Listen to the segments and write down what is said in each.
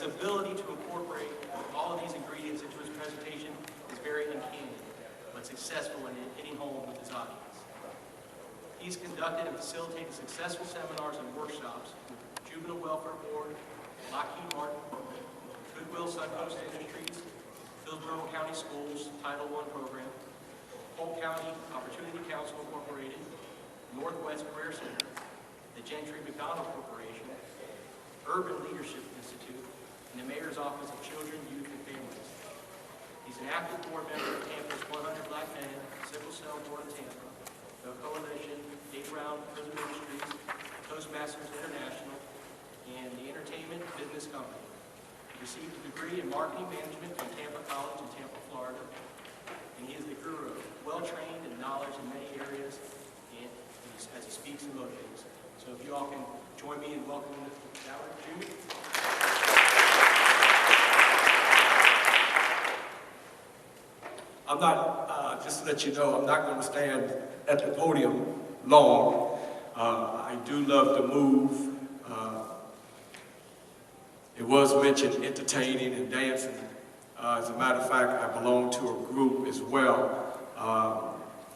ability to incorporate all of these ingredients into his presentation is very uncanny, but successful in hitting home with his audience. He's conducted and facilitated successful seminars and workshops with Juvenile Welfare Board, Lockheed Martin, Goodwill Suncoast Industries, Hillsborough County Schools Title I program, Polk County Opportunity Council Incorporated, Northwest Career Center, the Gentry McDonald Corporation, Urban Leadership Institute, and the Mayor's Office of Children, Youth, and Families. He's an active board member of Tampa's 100 Black Men, Sickle Cell Board of Tampa, the Coalition, Dave Brown Prison Ministries, Toastmasters International, and the Entertainment Business Company. He received a degree in marketing management from Tampa College in Tampa, Florida, and he is the guru, well-trained in knowledge in many areas, and as he speaks and motivates. So if you all can join me in welcoming Mr. Howard Jr. I'm not, just to let you know, I'm not going to stand at the podium long. I do love to move. It was mentioned entertaining and dancing. As a matter of fact, I belong to a group as well,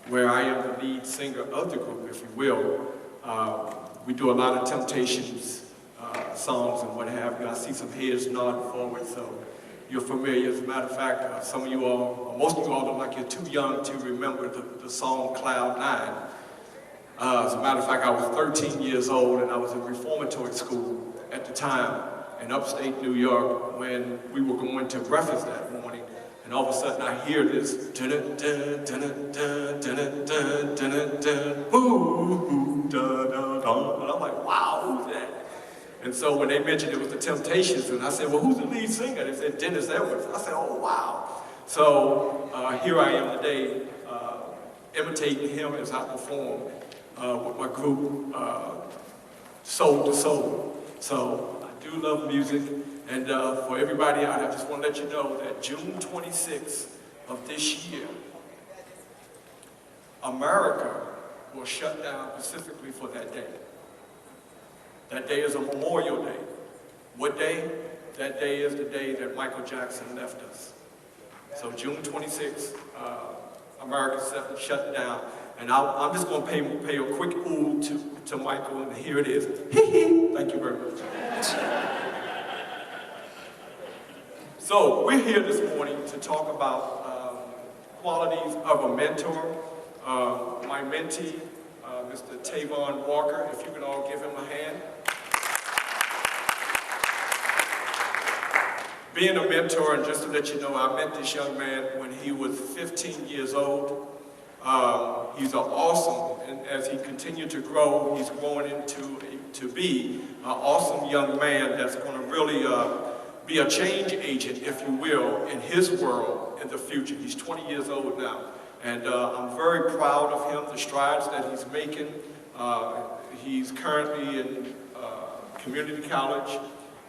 where I am the lead singer of the group, if you will. We do a lot of Temptations songs and what have you. I see some heads nodding forward, so you're familiar. As a matter of fact, some of you all, or most of you all, look like you're too young to remember the song Cloud 9. As a matter of fact, I was 13 years old and I was in reformatory school at the time in upstate New York when we were going to breakfast that morning. And all of a sudden I hear this, dun dun dun dun dun dun dun dun, ooh, dun dun dun. And I'm like, wow, who's that? And so when they mentioned it was the Temptations, and I said, well, who's the lead singer? They said, Dennis Edwards. I said, oh, wow. So here I am today, imitating him as I perform with my group, Soul to Soul. So I do love music, and for everybody out there, I just want to let you know that June 26th of this year, America will shut down specifically for that day. That day is a Memorial Day. What day? That day is the day that Michael Jackson left us. So June 26th, America shut down. And I'm just going to pay a quick ooh to Michael, and here it is. Thank you very much. So we're here this morning to talk about qualities of a mentor. My mentee, Mr. Tavon Walker, if you could all give him a hand. Being a mentor, and just to let you know, I met this young man when he was 15 years old. He's awesome, and as he continued to grow, he's growing to be an awesome young man that's going to really be a change agent, if you will, in his world in the future. He's 20 years old now, and I'm very proud of him, the strides that he's making. He's currently in community college.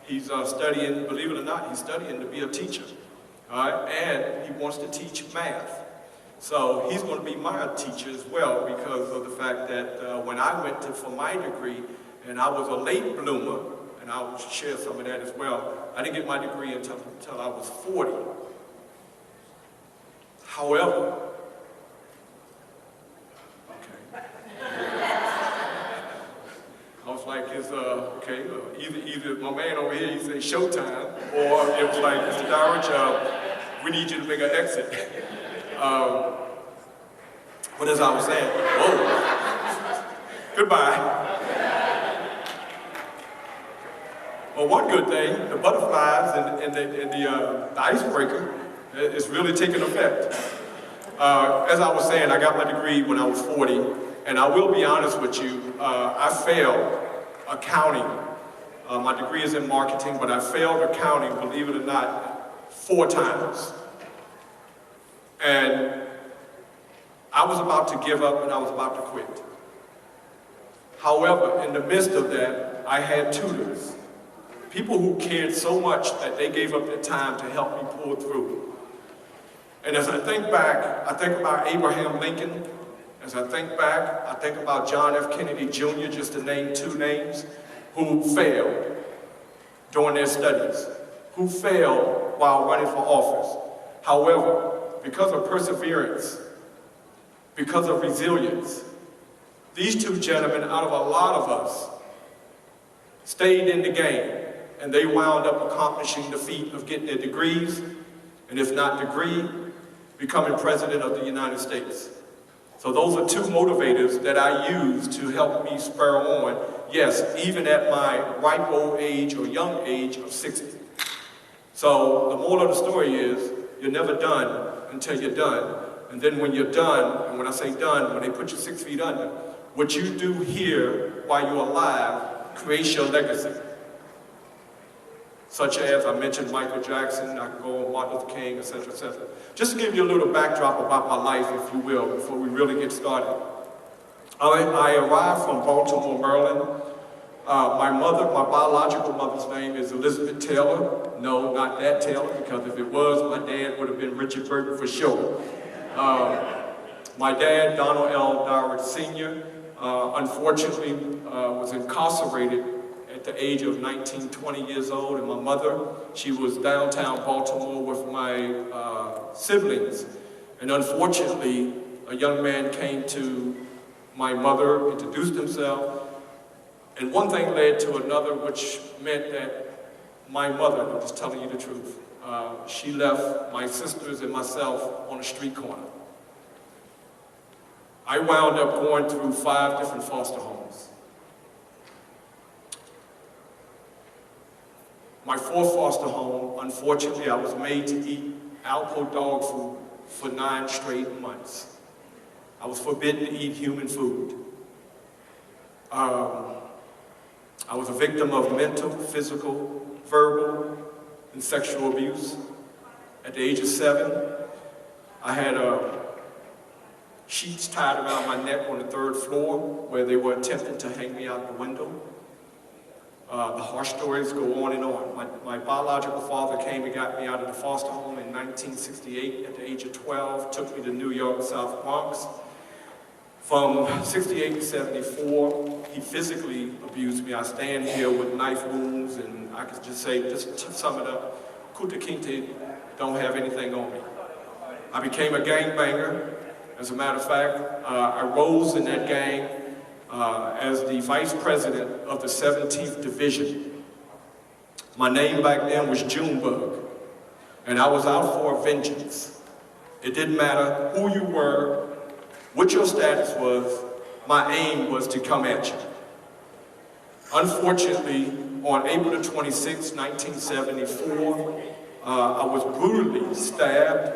He's studying, believe it or not, he's studying to be a teacher, and he wants to teach math. So he's going to be my teacher as well, because of the fact that when I went for my degree, and I was a late bloomer, and I'll share some of that as well, I didn't get my degree until I was 40. However, I was like, either my man over here, he said showtime, or it was like, Mr. Dowridge, we need you to make an exit. But as I was saying, whoa, goodbye. Well, one good thing, the butterflies and the icebreaker is really taking effect. As I was saying, I got my degree when I was 40, and I will be honest with you, I failed accounting. My degree is in marketing, but I failed accounting, believe it or not, 4 times. And I was about to give up and I was about to quit. However, in the midst of that, I had tutors. People who cared so much that they gave up their time to help me pull through. And as I think back, I think about Abraham Lincoln. As I think back, I think about John F. Kennedy Jr., just to name 2 names, who failed during their studies. who failed while running for office. However, because of perseverance, because of resilience, these two gentlemen, out of a lot of us, stayed in the game, and they wound up accomplishing the feat of getting their degrees, and if not degree, becoming President of the United States. So those are two motivators that I use to help me spur on, yes, even at my ripe old age or young age of 60. So the moral of the story is, you're never done until you're done. And then when you're done, and when I say done, when they put you 6 feet under, what you do here while you're alive creates your legacy. Such as, I mentioned Michael Jackson, I can go on Martin Luther King, etc., etc. Just to give you a little backdrop about my life, if you will, before we really get started. I arrived from Baltimore, Maryland. My biological mother's name is Elizabeth Taylor. No, not that Taylor, because if it was, my dad would have been Richard Burton for sure. My dad, Donald L. Doward Sr., unfortunately was incarcerated at the age of 19, 20 years old, and my mother, she was downtown Baltimore with my siblings. And unfortunately, a young man came to my mother, introduced himself, and one thing led to another, which meant that my mother, I'm just telling you the truth, she left my sisters and myself on a street corner. I wound up going through 5 different foster homes. My 4th foster home, unfortunately, I was made to eat Alpo dog food for 9 straight months. I was forbidden to eat human food. I was a victim of mental, physical, verbal, and sexual abuse. At the age of 7, I had sheets tied around my neck on the 3rd floor where they were attempting to hang me out the window. The harsh stories go on and on. My biological father came and got me out of the foster home in 1968 at the age of 12, took me to New York, South Bronx. From 68 to 74, he physically abused me. I stand here with knife wounds, and I could just say, just to sum it up, Kuta Kinte don't have anything on me. I became a gangbanger. As a matter of fact, I rose in that gang as the vice president of the 17th Division. My name back then was Junebug, and I was out for vengeance. It didn't matter who you were, what your status was, my aim was to come at you. Unfortunately, on April the 26th, 1974, I was brutally stabbed,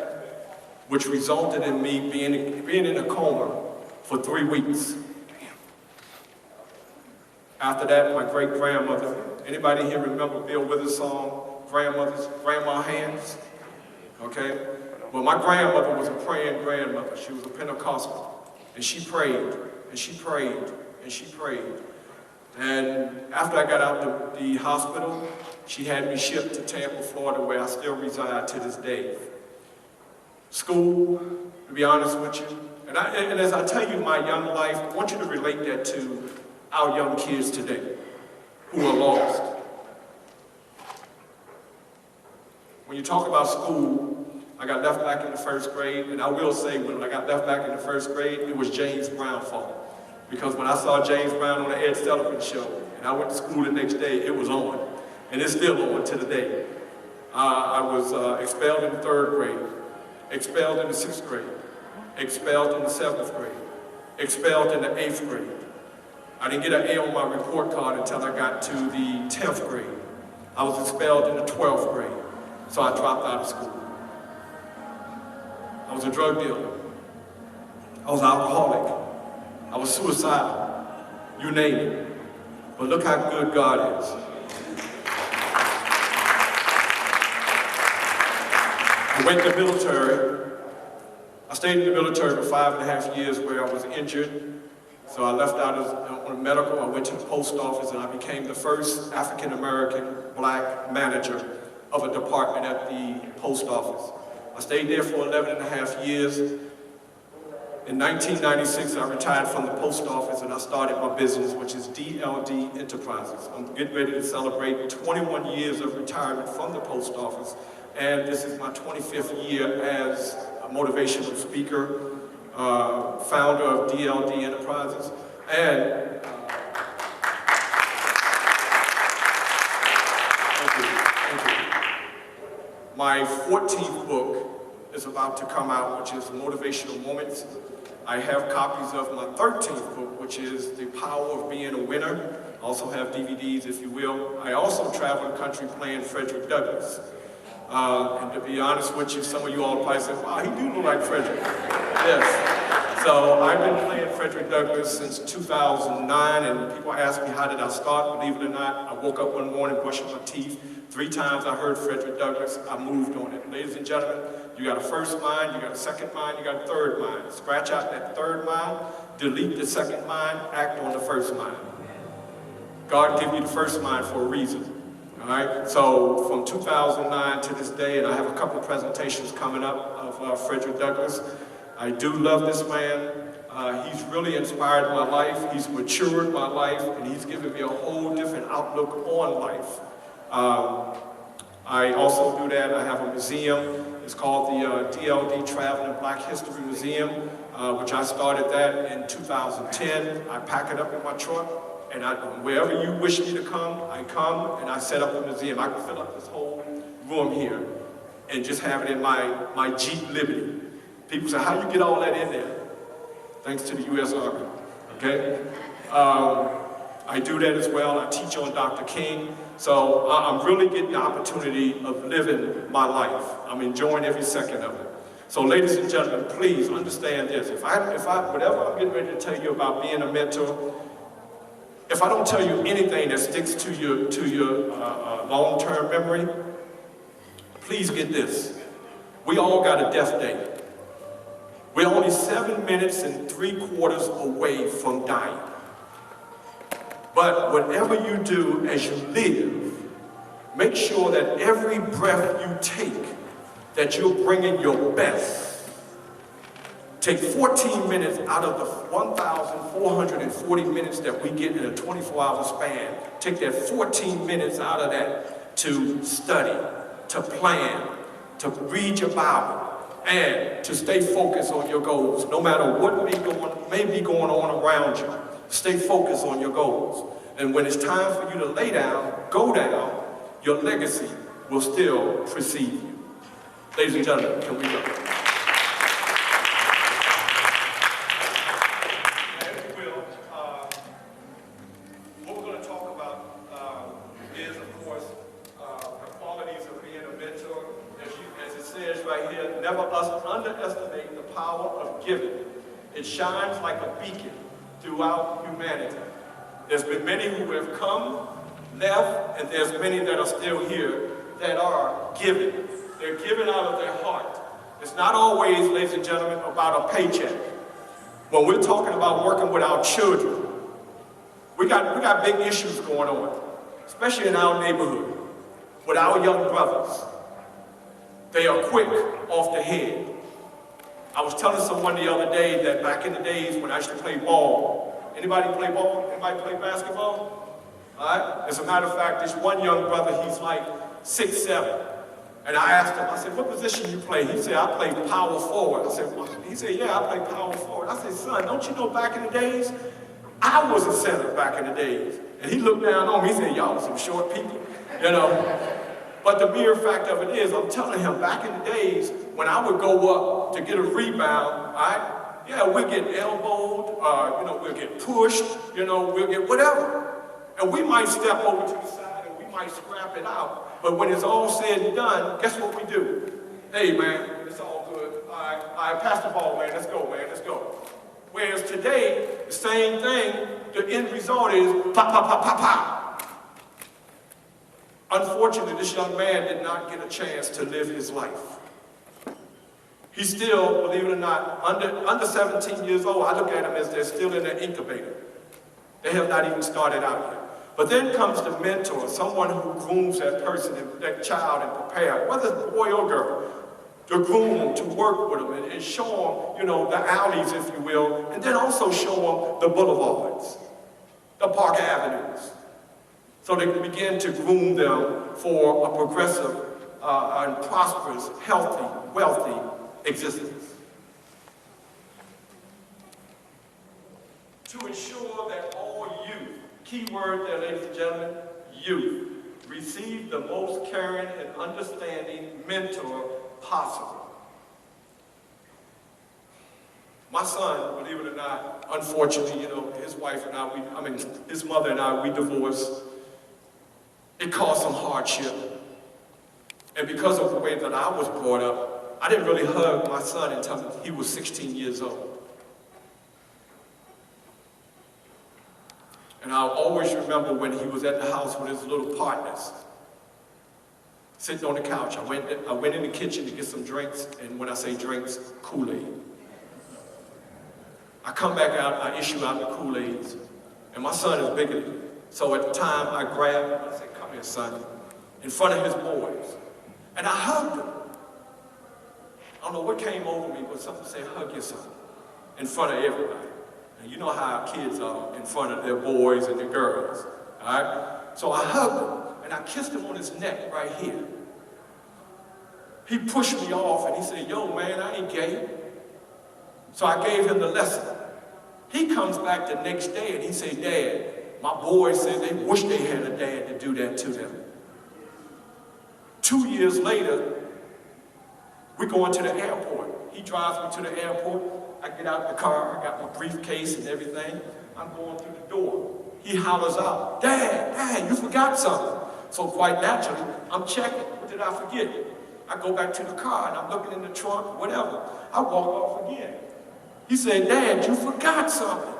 which resulted in me being in a coma for 3 weeks. After that, my great-grandmother, anybody here remember Bill Withers' song, Grandma Hands? Okay? Well, my grandmother was a praying grandmother. She was a Pentecostal. And she prayed, and she prayed, and she prayed. And after I got out the hospital, she had me shipped to Tampa, Florida, where I still reside to this day. School, to be honest with you, and as I tell you my young life, I want you to relate that to our young kids today who are lost. When you talk about school, I got left back in the 1st grade, and I will say when I got left back in the 1st grade, it was James Brown's fault. Because when I saw James Brown on the Ed Sullivan show, and I went to school the next day, it was on. And it's still on to the day. I was expelled in the 3rd grade, expelled in the 6th grade, expelled in the 7th grade, expelled in the 8th grade. I didn't get an A on my report card until I got to the 10th grade. I was expelled in the 12th grade, so I dropped out of school. I was a drug dealer. I was alcoholic. I was suicidal. You name it. But look how good God is. I went to the military. I stayed in the military for 5.5 years where I was injured. So I left out on a medical. I went to the post office and I became the first African-American black manager of a department at the post office. I stayed there for 11.5 years. In 1996, I retired from the post office and I started my business, which is DLD Enterprises. I'm getting ready to celebrate 21 years of retirement from the post office, and this is my 25th year as a motivational speaker, founder of DLD Enterprises, and thank you. My 14th book is about to come out, which is Motivational Moments. I have copies of my 13th book, which is The Power of Being a Winner. I also have DVDs, if you will. I also travel the country playing Frederick Douglass. And to be honest with you, some of you all probably say, wow, he do look like Frederick. Yes. So I've been playing Frederick Douglass since 2009, and people ask me, how did I start? Believe it or not, I woke up one morning brushing my teeth. 3 times I heard Frederick Douglass, I moved on it. Ladies and gentlemen, you got a first mind, you got a second mind, you got a third mind. Scratch out that third mind, delete the second mind, act on the first mind. God gave you the first mind for a reason. All right, so from 2009 to this day, and I have a couple of presentations coming up of Frederick Douglass. I do love this man. He's really inspired my life. He's matured my life, and he's given me a whole different outlook on life. I also do that. I have a museum. It's called the DLD Traveling Black History Museum, which I started that in 2010. I pack it up in my truck, and wherever you wish me to come, I come, and I set up a museum. I can fill up this whole room here and just have it in my Jeep Liberty. People say, how you get all that in there? Thanks to the U.S. Army, okay? I do that as well. I teach on Dr. King. So I'm really getting the opportunity of living my life. I'm enjoying every second of it. So ladies and gentlemen, please understand this. Whatever I'm getting ready to tell you about being a mentor, if I don't tell you anything that sticks to your long-term memory, please get this. We all got a death date. We're only 7 minutes and 3/4 away from dying. But whatever you do as you live, make sure that every breath you take, that you're bringing your best. Take 14 minutes out of the 1,440 minutes that we get in a 24-hour span. Take that 14 minutes out of that to study, to plan, to read your Bible, and to stay focused on your goals. No matter what may be going on around you, stay focused on your goals. And when it's time for you to lay down, go down, your legacy will still precede you. Ladies and gentlemen, can we go? If you will, what we're going to talk about is, of course, the qualities of being a mentor. As it says right here, never underestimate the power of giving. It shines like a beacon throughout humanity. There's been many who have come, left, and there's many that are still here that are giving. They're giving out of their heart. It's not always, ladies and gentlemen, about a paycheck. When we're talking about working with our children, we got big issues going on, especially in our neighborhood, with our young brothers. They are quick off the head. I was telling someone the other day that back in the days when I used to play ball, anybody play ball? Anybody play basketball? All right? As a matter of fact, this one young brother, he's like 6'7". And I asked him, I said, what position you play? He said, I play power forward. I said, what? He said, yeah, I play power forward. I said, son, don't you know back in the days, I was a center back in the days. And he looked down on me, he said, y'all some short people, you know. But the mere fact of it is, I'm telling him, back in the days, when I would go up to get a rebound, all right, yeah, we'll get elbowed, we'll get pushed, we'll get whatever. And we might step over to the side and we might scrap it out. But when it's all said and done, guess what we do? Hey, man, it's all good. All right, pass the ball, man. Let's go, man. Let's go. Whereas today, the same thing, the end result is pop, pop, pop, pop, pop. Unfortunately, this young man did not get a chance to live his life. He's still, believe it or not, under 17 years old. I look at him as they're still in their incubator. They have not even started out yet. But then comes the mentor, someone who grooms that person, that child, and prepare, whether it's a boy or girl. to groom them, to work with them, and show them, the alleys, if you will, and then also show them the boulevards, the park avenues, so they can begin to groom them for a progressive and prosperous, healthy, wealthy existence. To ensure that all youth, key word there, ladies and gentlemen, youth, receive the most caring and understanding mentor possible. My son, believe it or not, unfortunately, his wife and I, his mother and I, we divorced. It caused some hardship. And because of the way that I was brought up, I didn't really hug my son until he was 16 years old. And I'll always remember when he was at the house with his little partners, sitting on the couch. I went in the kitchen to get some drinks, and when I say drinks, Kool-Aid. I come back out, I issue out the Kool-Aids, and my son is bigger than me. So at the time, I grabbed him, I said, "Come here, son," in front of his boys. And I hugged him. I don't know what came over me, but something said, "Hug your son," in front of everybody. And you know how kids are in front of their boys and their girls, all right? So I hugged him, and I kissed him on his neck right here. He pushed me off, and he said, "Yo, man, I ain't gay." So I gave him the lesson. He comes back the next day, and he said, "Dad, my boys said they wish they had a dad to do that to them." 2 years later, we go into the airport. He drives me to the airport. I get out the car, I got my briefcase and everything. I'm going through the door. He hollers out, Dad, you forgot something." So quite naturally, I'm checking. What did I forget? I go back to the car and I'm looking in the trunk, whatever. I walk off again. He said, "Dad, you forgot something."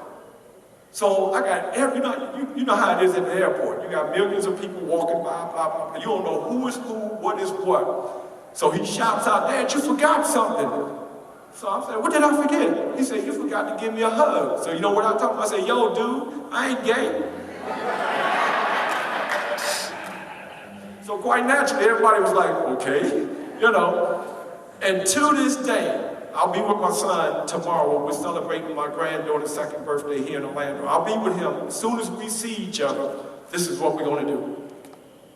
So I got you know how it is at the airport. You got millions of people walking by, blah, blah, blah. You don't know who is who, what is what. So he shouts out, "Dad, you forgot something." So I'm saying, "What did I forget?" He said, "You forgot to give me a hug." So you know what I told him? I said, "Yo, dude, I ain't gay." So quite naturally, everybody was like, okay, And to this day, I'll be with my son tomorrow. We're celebrating my granddaughter's second birthday here in Orlando. I'll be with him. As soon as we see each other, this is what we're going to do.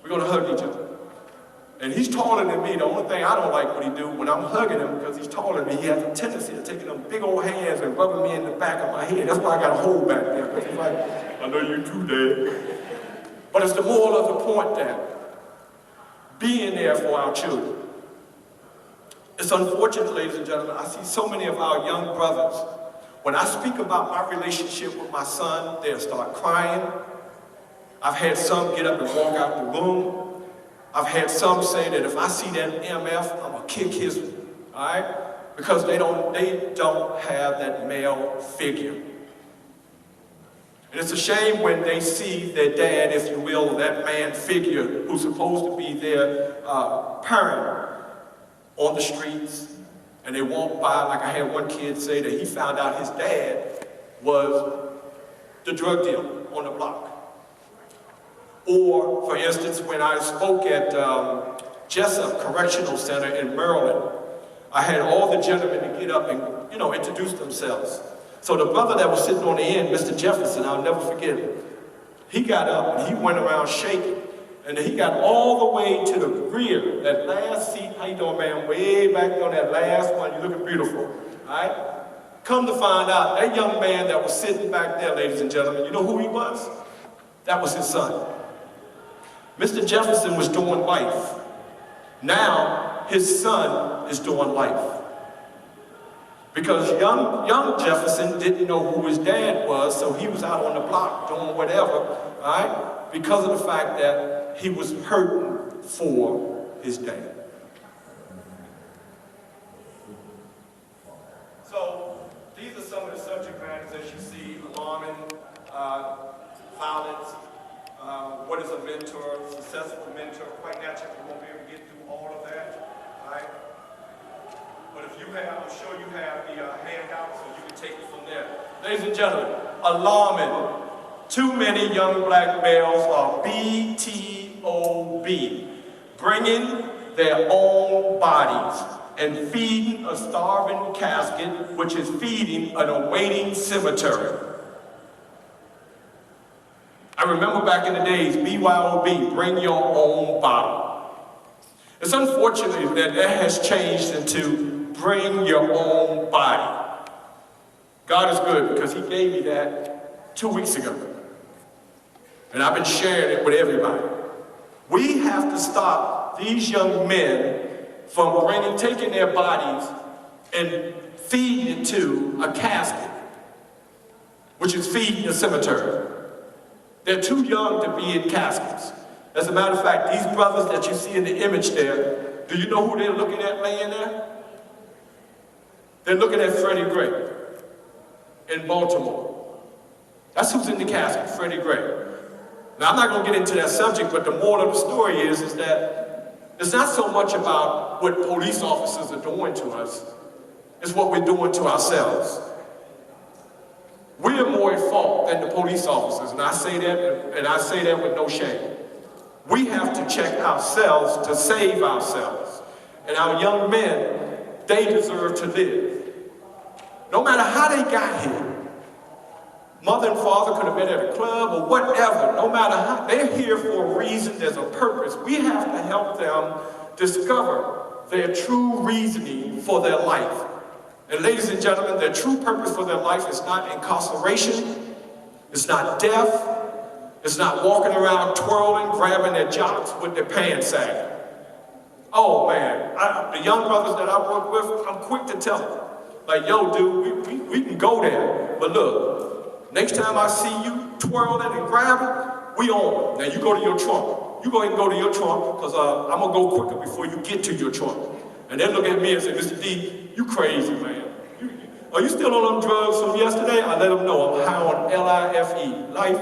We're going to hug each other. And he's taller than me. The only thing I don't like what he do when I'm hugging him, because he's taller than me, he has a tendency to take them big old hands and rubbing me in the back of my head. That's why I got a hole back there. Because he's like, "I know you too, Dad." But it's the moral of the point that being there for our children. It's unfortunate, ladies and gentlemen, I see so many of our young brothers. When I speak about my relationship with my son, they'll start crying. I've had some get up and walk out the room. I've had some say that if I see that MF, I'm gonna kick his, all right? Because they don't have that male figure. And it's a shame when they see their dad, if you will, that man figure who's supposed to be their parent on the streets, and they walk by, like I had one kid say that he found out his dad was the drug dealer on the block. Or, for instance, when I spoke at Jessup Correctional Center in Maryland, I had all the gentlemen to get up and, introduce themselves. So the brother that was sitting on the end, Mr. Jefferson, I'll never forget him. He got up and he went around shaking. And he got all the way to the rear, that last seat. How you doing, man? Way back on that last one. You're looking beautiful. All right? Come to find out, that young man that was sitting back there, ladies and gentlemen, you know who he was? That was his son. Mr. Jefferson was doing life. Now, his son is doing life. Because young Jefferson didn't know who his dad was, so he was out on the block doing whatever, all right? Because of the fact that he was hurting for his dad. So, these are some of the subject matters as you see: alarming, violence, what is a mentor, successful mentor. Quite naturally, we won't be able to get through all of that, all right? But if you have, I'm sure you have the handout, so you can take it from there. Ladies and gentlemen, alarming. Too many young black males are BTOB, bringing their own bodies and feeding a starving casket, which is feeding an awaiting cemetery. I remember back in the days, BYOB, bring your own bottle. It's unfortunate that that has changed into bring your own body. God is good because he gave me that 2 weeks ago. And I've been sharing it with everybody. We have to stop these young men from taking their bodies and feeding it to a casket, which is feeding a cemetery. They're too young to be in caskets. As a matter of fact, these brothers that you see in the image there, do you know who they're looking at laying there? They're looking at Freddie Gray in Baltimore. That's who's in the casket, Freddie Gray. Now, I'm not going to get into that subject, but the moral of the story is that it's not so much about what police officers are doing to us, it's what we're doing to ourselves. We are more at fault than the police officers, and I say that with no shame. We have to check ourselves to save ourselves. And our young men, they deserve to live. No matter how they got here, mother and father could have been at a club or whatever, no matter how, they're here for a reason, there's a purpose. We have to help them discover their true reasoning for their life. And ladies and gentlemen, their true purpose for their life is not incarceration, it's not death, it's not walking around twirling, grabbing their jocks with their pants sagging. Oh man, the young brothers that I work with, I'm quick to tell them, like, yo dude, we can go there, but look, next time I see you twirling and grabbing, we on. Now you go to your trunk. You go ahead and go to your trunk, because I'm going to go quicker before you get to your trunk. And they look at me and say, Mr. D, you crazy, man. Are you still on them drugs from yesterday? I let them know I'm high on LIFE, life.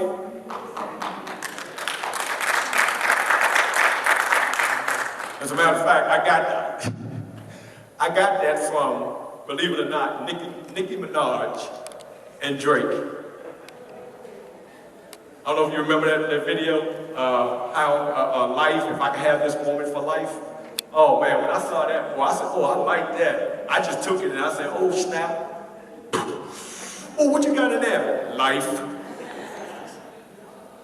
As a matter of fact, I got that from, believe it or not, Nicki Minaj and Drake. I don't know if you remember that video, how life, if I could have this moment for life. Oh man, when I saw that, boy, I said, oh, I like that. I just took it and I said, oh snap. Oh, what you got in there? Life.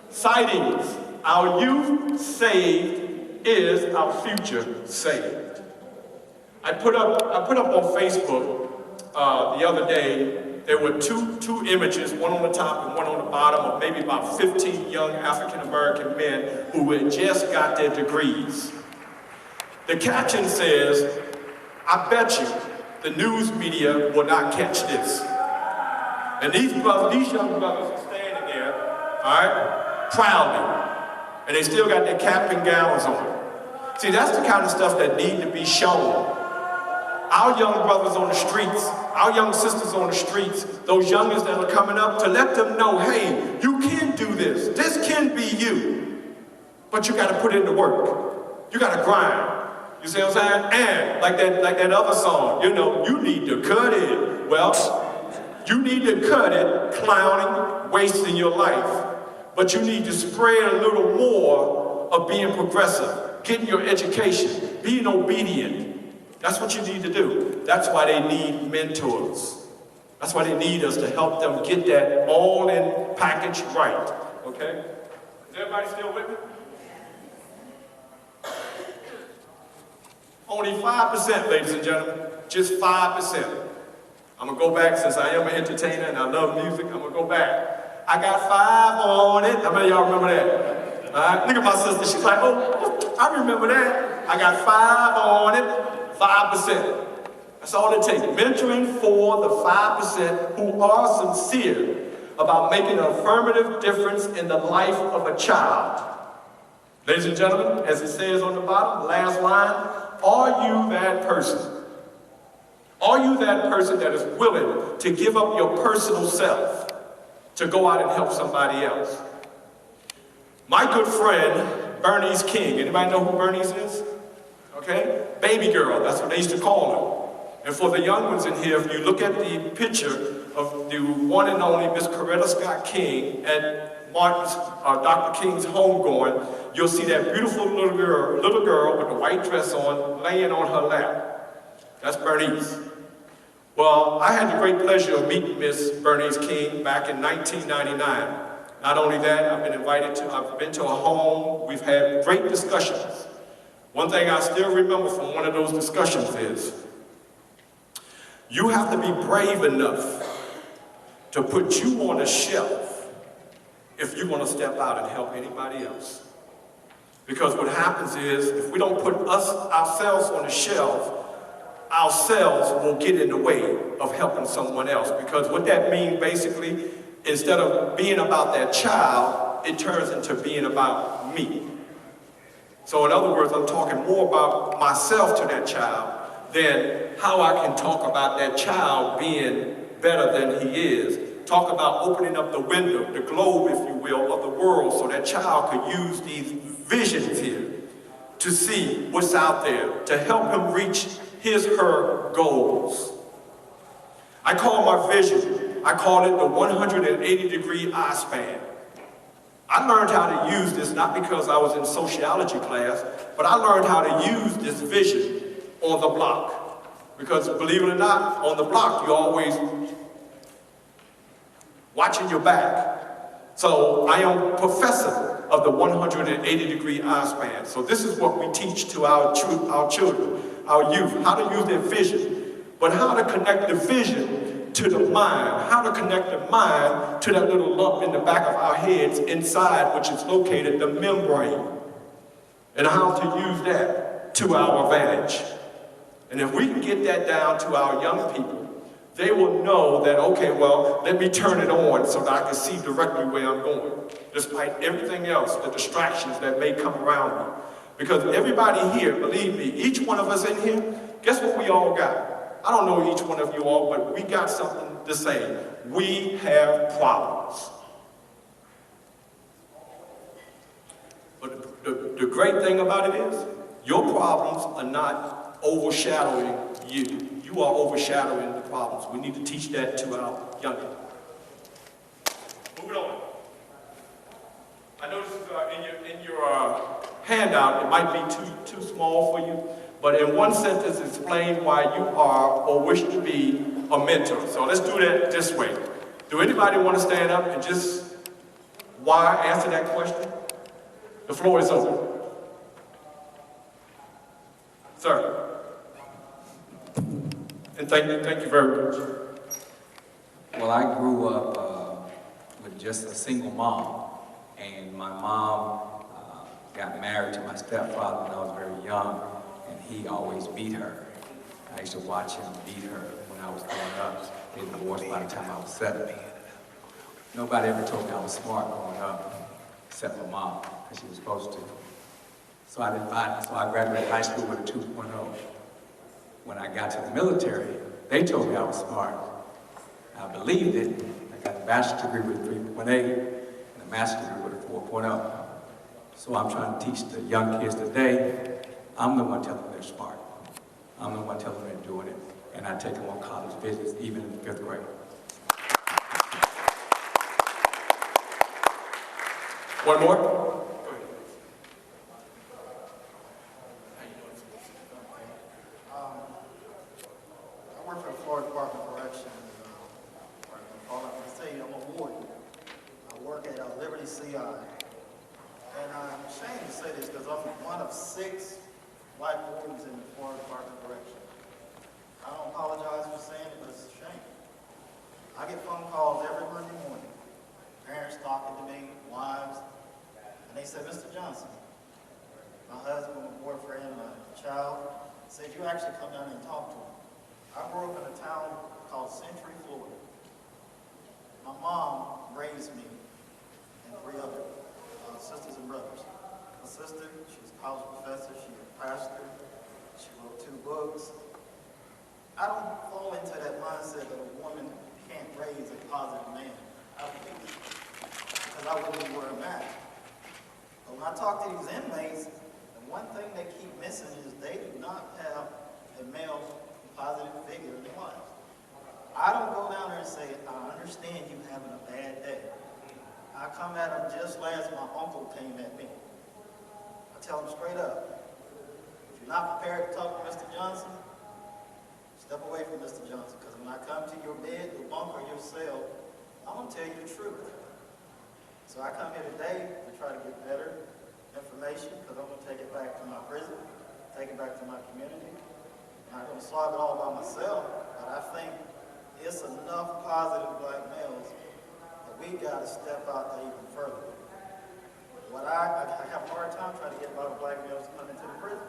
Sightings. Our youth saved is our future saved. I put up on Facebook the other day, there were two images, one on the top and one on the bottom, of maybe about 15 young African-American men who had just got their degrees. The caption says, I bet you the news media will not catch this. And these young brothers are standing there, all right, proudly, and they still got their cap and gowns on. See, that's the kind of stuff that need to be shown. Our young brothers on the streets, our young sisters on the streets, those youngers that are coming up, to let them know, hey, you can do this. This can be you. But you got to put in the work. You got to grind. You see what I'm saying? And like that other song, you know, you need to cut it. Well, you need to cut it clowning, wasting your life. But you need to spread a little more of being progressive, getting your education, being obedient. That's what you need to do. That's why they need mentors. That's why they need us to help them get that all-in package right. Okay? Is everybody still with me? Only 5%, ladies and gentlemen. Just 5%. I'm going to go back, since I am an entertainer and I love music, I'm going to go back. I got 5 on it. How many of y'all remember that? All right? Look at my sister. She's like, oh, I remember that. I got 5 on it. 5%. That's all it takes. Mentoring for the 5% who are sincere about making an affirmative difference in the life of a child. Ladies and gentlemen, as it says on the bottom, the last line, are you that person? Are you that person that is willing to give up your personal self to go out and help somebody else? My good friend, Bernice King. Anybody know who Bernice is? Okay? Baby girl, that's what they used to call her. And for the young ones in here, if you look at the picture of the one and only Miss Coretta Scott King at Dr. King's homegoing, you'll see that beautiful little girl with the white dress on, laying on her lap. That's Bernice. Well, I had the great pleasure of meeting Miss Bernice King back in 1999. Not only that, I've been to her home. We've had great discussions. One thing I still remember from one of those discussions is, you have to be brave enough to put you on a shelf if you want to step out and help anybody else. Because what happens is, if we don't put ourselves on a shelf, ourselves will get in the way of helping someone else. Because what that means basically, instead of being about that child, it turns into being about me. So in other words, I'm talking more about myself to that child than how I can talk about that child being better than he is. Talk about opening up the window, the globe, if you will, of the world, so that child could use these visions here to see what's out there, to help him reach his, her goals. I call my vision, I call it the 180-degree eye span. I learned how to use this not because I was in sociology class, but I learned how to use this vision on the block. Because believe it or not, on the block, you're always watching your back. So I am professor of the 180-degree eye span. So this is what we teach to our children, our youth, how to use their vision, but how to connect the vision to the mind, how to connect the mind to that little lump in the back of our heads inside, which is located the membrane, and how to use that to our advantage. And if we can get that down to our young people, they will know that, okay, well, let me turn it on so that I can see directly where I'm going, despite everything else, the distractions that may come around me. Because everybody here, believe me, each one of us in here, guess what we all got? I don't know each one of you all, but we got something to say. We have problems. But the great thing about it is, your problems are not overshadowing you. You are overshadowing the problems. We need to teach that to our youngins. Moving on. I noticed in your handout, it might be too small for you, but in one sentence, explain why you are or wish to be a mentor. So let's do that this way. Do anybody want to stand up and just answer that question? The floor is open. Sir. And thank you very much. Well, I grew up with just a single mom, and my mom got married to my stepfather when I was very young, and he always beat her. I used to watch him beat her when I was growing up. They divorced by the time I was 7. Nobody ever told me I was smart growing up, except my mom, because she was supposed to. So I didn't buy it. So I graduated high school with a 2.0. When I got to the military, they told me I was smart. I believed it. I got a bachelor's degree with 3.8 and a master's degree with a 4.0. So I'm trying to teach the young kids today, I'm the one telling them they're smart. I'm the one telling them they're doing it. And I take them on college visits, even in the 5th grade. One more? I work for the Florida Department of Correction. I'm a warden. I work at Liberty CI. And I'm ashamed to say this because I'm one of 6 white wardens in the Florida Department of Correction. I don't apologize for saying it, but it's a shame. I get phone calls every Monday morning. Parents talking to me, wives, and they say, Mr. Johnson, my husband, my boyfriend, my child, said you actually come down and talk to him. I grew up in a town called Century, Florida. My mom raised me and 3 other sisters and brothers. My sister, she's a college professor, she's a pastor, she wrote 2 books. I don't fall into that mindset that a woman can't raise a positive man. I believe it, because I wouldn't be where I'm at. But when I talk to these inmates, the one thing they keep missing is they do not have a male positive figure in their lives. I don't go down there and say, I understand you having a bad day. I come at them just as my uncle came at me. I tell them straight up, if you're not prepared to talk to Mr. Johnson, Step away from Mr. Johnson, because when I come to your bed, your bunk, or your cell, I'm going to tell you the truth. So I come here today to try to get better information, because I'm going to take it back to my prison, take it back to my community. I'm not going to solve it all by myself, but I think it's enough positive black males that we got to step out there even further. What I have a hard time trying to get a lot of black males to come into the prison.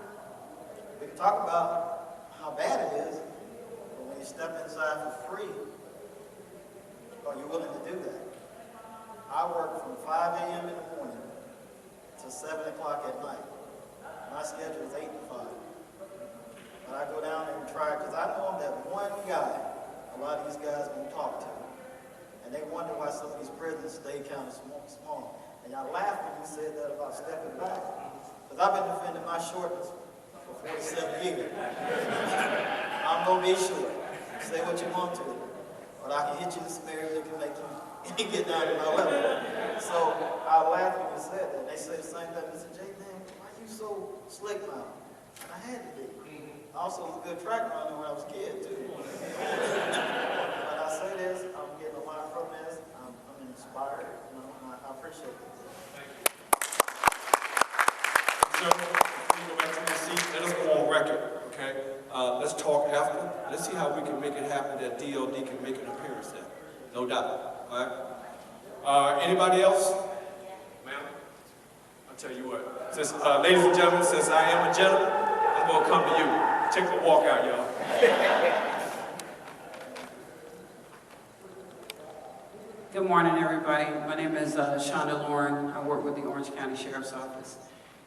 We can talk about how bad it is, but when you step inside for free, are you willing to do that? I work from 5 a.m. in the morning to 7 o'clock at night. My schedule is 8 to 5. But I go down there and try, because I know I'm that one guy a lot of these guys won't talk to. And they wonder why some of these prisons stay kind of small. And y'all laughed when you said that about stepping back. Because I've been defending my shortness for 47 years. I'm going to be short. Say what you want to. But I can hit you in the spirit that can make you get down to my level. So I laughed when you said that. They say the same thing. They said, Jay, man, why are you so slick now? And I had to be. I also was a good track runner when I was a kid, too. But I say this, I'm getting a lot from this. I'm inspired. You know, and I appreciate it. So, before you go back to your seat, let us go on record, okay? Let's talk after. Let's see how we can make it happen that DLD can make an appearance there. No doubt, all right? Anybody else? Ma'am? I'll tell you what. Since, ladies and gentlemen, since I am a gentleman, I'm going to come to you. Check the walk out, y'all. Good morning, everybody. My name is Shonda Lauren. I work with the Orange County Sheriff's Office,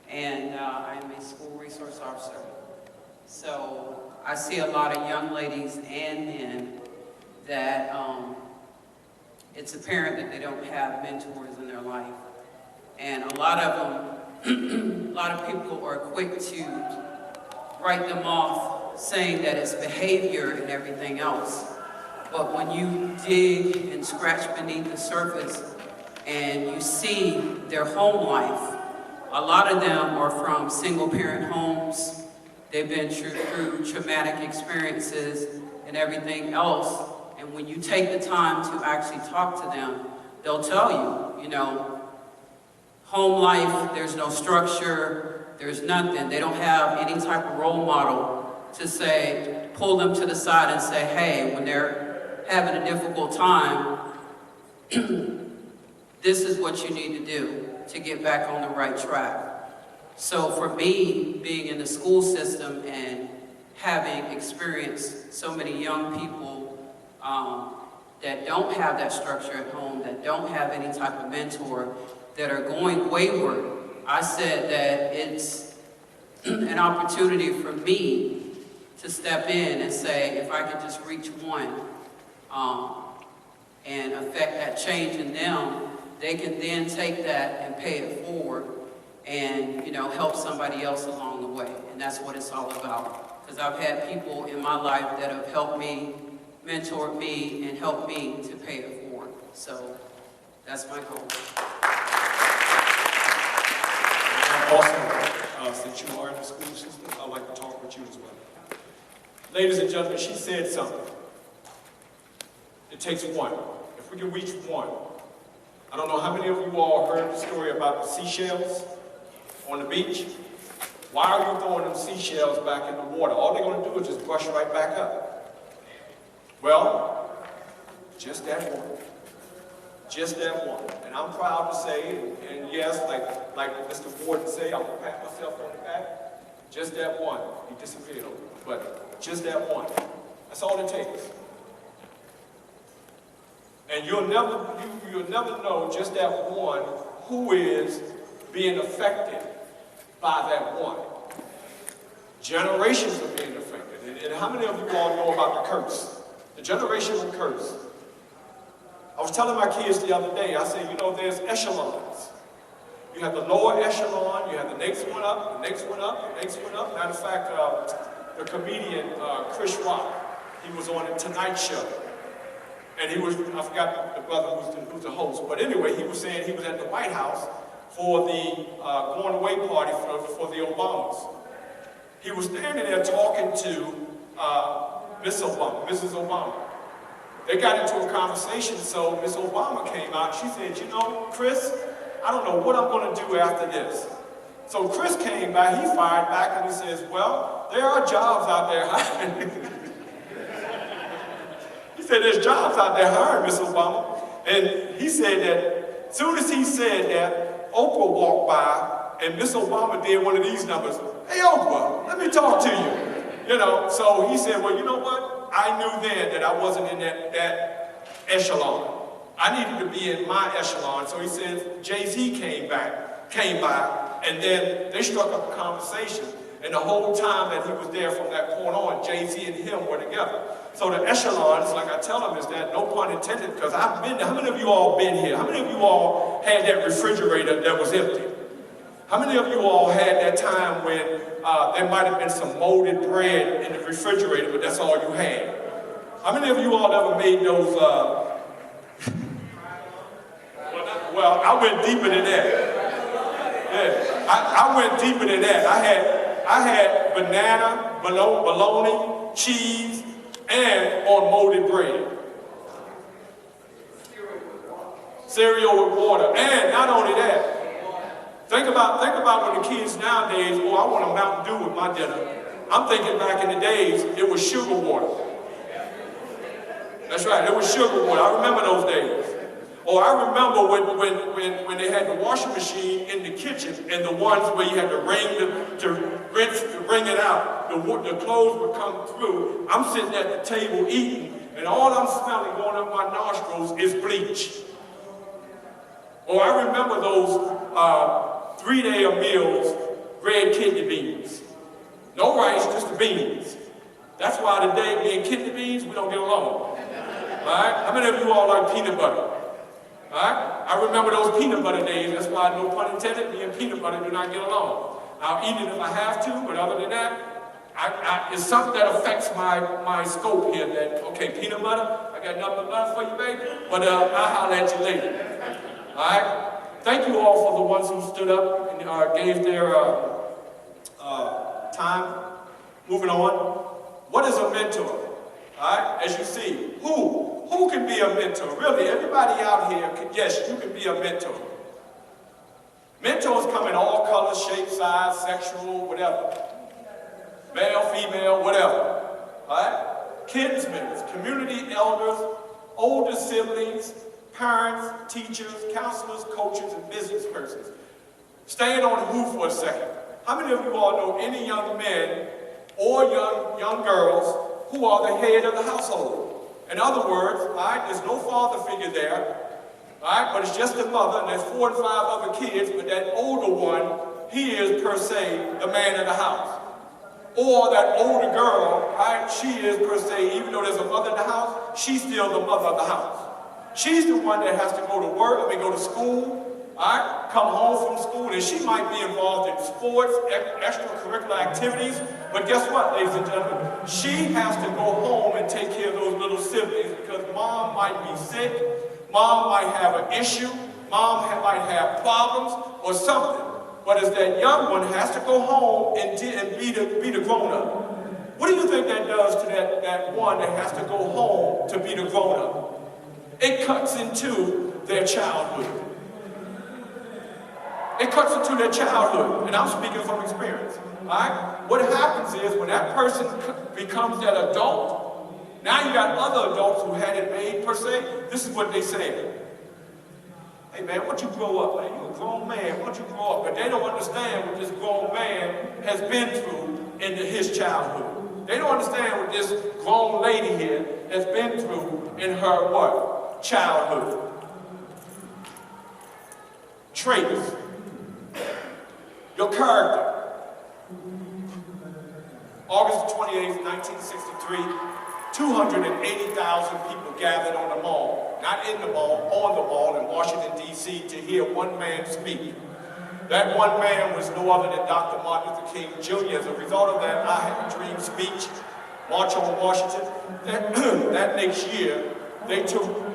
and I am a school resource officer. So I see a lot of young ladies and men that it's apparent that they don't have mentors in their life. And a lot of them, a lot of people are quick to write them off, saying that it's behavior and everything else. But when you dig and scratch beneath the surface and you see their home life, a lot of them are from single-parent homes. They've been through traumatic experiences and everything else. And when you take the time to actually talk to them, they'll tell you, you know, home life, there's no structure, there's nothing. They don't have any type of role model to say, pull them to the side and say, hey, when they're having a difficult time, this is what you need to do to get back on the right track. So for me, being in the school system and having experienced so many young people that don't have that structure at home, that don't have any type of mentor, that are going wayward, I said that it's an opportunity for me to step in and say, if I could just reach one and affect that change in them, they can then take that and pay it forward and, you know, help somebody else along the way. And that's what it's all about. Because I've had people in my life that have helped me, mentored me, and helped me to pay it forward. So that's my goal. Also, since you are in the school system, I'd like to talk with you as well. Ladies and gentlemen, she said something. It takes one. If we can reach one. I don't know how many of you all heard the story about the seashells on the beach. Why are you throwing them seashells back in the water? All they're going to do is just brush right back up. Well, just that one. Just that one. And I'm proud to say, and yes, like Mr. Ford would say, I'm going to pat myself on the back. Just that one. He disappeared on me. But just that one. That's all it takes. And you'll never know just that one who is being affected by that one. Generations are being affected. And how many of you all know about the curse? The generational curse. I was telling my kids the other day, I said, you know, there's echelons. You have the lower echelon, you have the next one up, the next one up, the next one up. Matter of fact, the comedian Chris Rock, he was on the Tonight Show. And he was, I forgot the brother who's the host, but anyway, he was saying he was at the White House for the going away party for the Obamas. He was standing there talking to Miss Obama, Mrs. Obama. They got into a conversation, so Miss Obama came out. She said, you know, Chris, I don't know what I'm going to do after this. So Chris came back, he fired back, and he says, well, there are jobs out there hiring. He said, there's jobs out there hiring, Miss Obama. And he said that, as soon as he said that, Oprah walked by, and Miss Obama did one of these numbers. Hey, Oprah, let me talk to you. You know, so he said, well, you know what? I knew then that I wasn't in that echelon. I needed to be in my echelon. So he said, Jay-Z came by, and then they struck up a conversation. And the whole time that he was there from that point on, Jay-Z and him were together. So the echelons, like I tell them, is that, no pun intended, because I've been there. How many of you all been here? How many of you all had that refrigerator that was empty? How many of you all had that time when there might have been some molded bread in the refrigerator, but that's all you had? How many of you all ever made those, well, I went deeper than that. Yeah, I went deeper than that. I had banana, bologna, cheese, and on molded bread. Cereal with water. And not only that, think about when the kids nowadays, oh, I want a Mountain Dew with my dinner. I'm thinking back in the days, it was sugar water. That's right, it was sugar water. I remember those days. Or I remember when they had the washing machine in the kitchen and the ones where you had to wring it out. The clothes would come through. I'm sitting at the table eating, and all I'm smelling going up my nostrils is bleach. Or I remember those 3-day meals, red kidney beans. No rice, just the beans. That's why today, me and kidney beans, we don't get along. All right? How many of you all like peanut butter? All right? I remember those peanut butter days. That's why, no pun intended, me and peanut butter do not get along. I'll eat it if I have to, but other than that, it's something that affects my scope here. That, okay, peanut butter, I got nothing but love for you, baby, but I'll holler at you later. All right? Thank you all for the ones who stood up and gave their time. Moving on. What is a mentor? All right? As you see, who can be a mentor? Really, everybody out here, yes, you can be a mentor. Mentors come in all colors, shapes, size, sexual, whatever. Male, female, whatever. All right? Kinsmen, community elders, older siblings, parents, teachers, counselors, coaches, and business persons. Staying on who for a second. How many of you all know any young men or young girls who are the head of the household? In other words, all right, there's no father figure there, all right, but it's just the mother, and there's 4 and 5 other kids, but that older one, he is per se the man of the house. Or that older girl, all right, she is per se, even though there's a mother in the house, she's still the mother of the house. She's the one that has to go to work, go to school, all right, come home from school, and she might be involved in sports, extracurricular activities, but guess what, ladies and gentlemen? She has to go home and take care of those little siblings because mom might be sick, mom might have an issue, mom might have problems or something. But it's that young one has to go home and be the grown-up. What do you think that does to that one that has to go home to be the grown-up? It cuts into their childhood. It cuts into their childhood, and I'm speaking from experience. All right? What happens is when that person becomes that adult, now you got other adults who had it made per se. This is what they say. Hey man, why don't you grow up, man? You're a grown man, why don't you grow up? But they don't understand what this grown man has been through in his childhood. They don't understand what this grown lady here has been through in her what? Childhood. Traits. Your character. August 28th, 1963, 280,000 people gathered on the mall, not in the mall, on the mall in Washington, D.C. to hear one man speak. That one man was no other than Dr. Martin Luther King Jr. As a result of that I Have a Dream speech, March on Washington, that next year, they took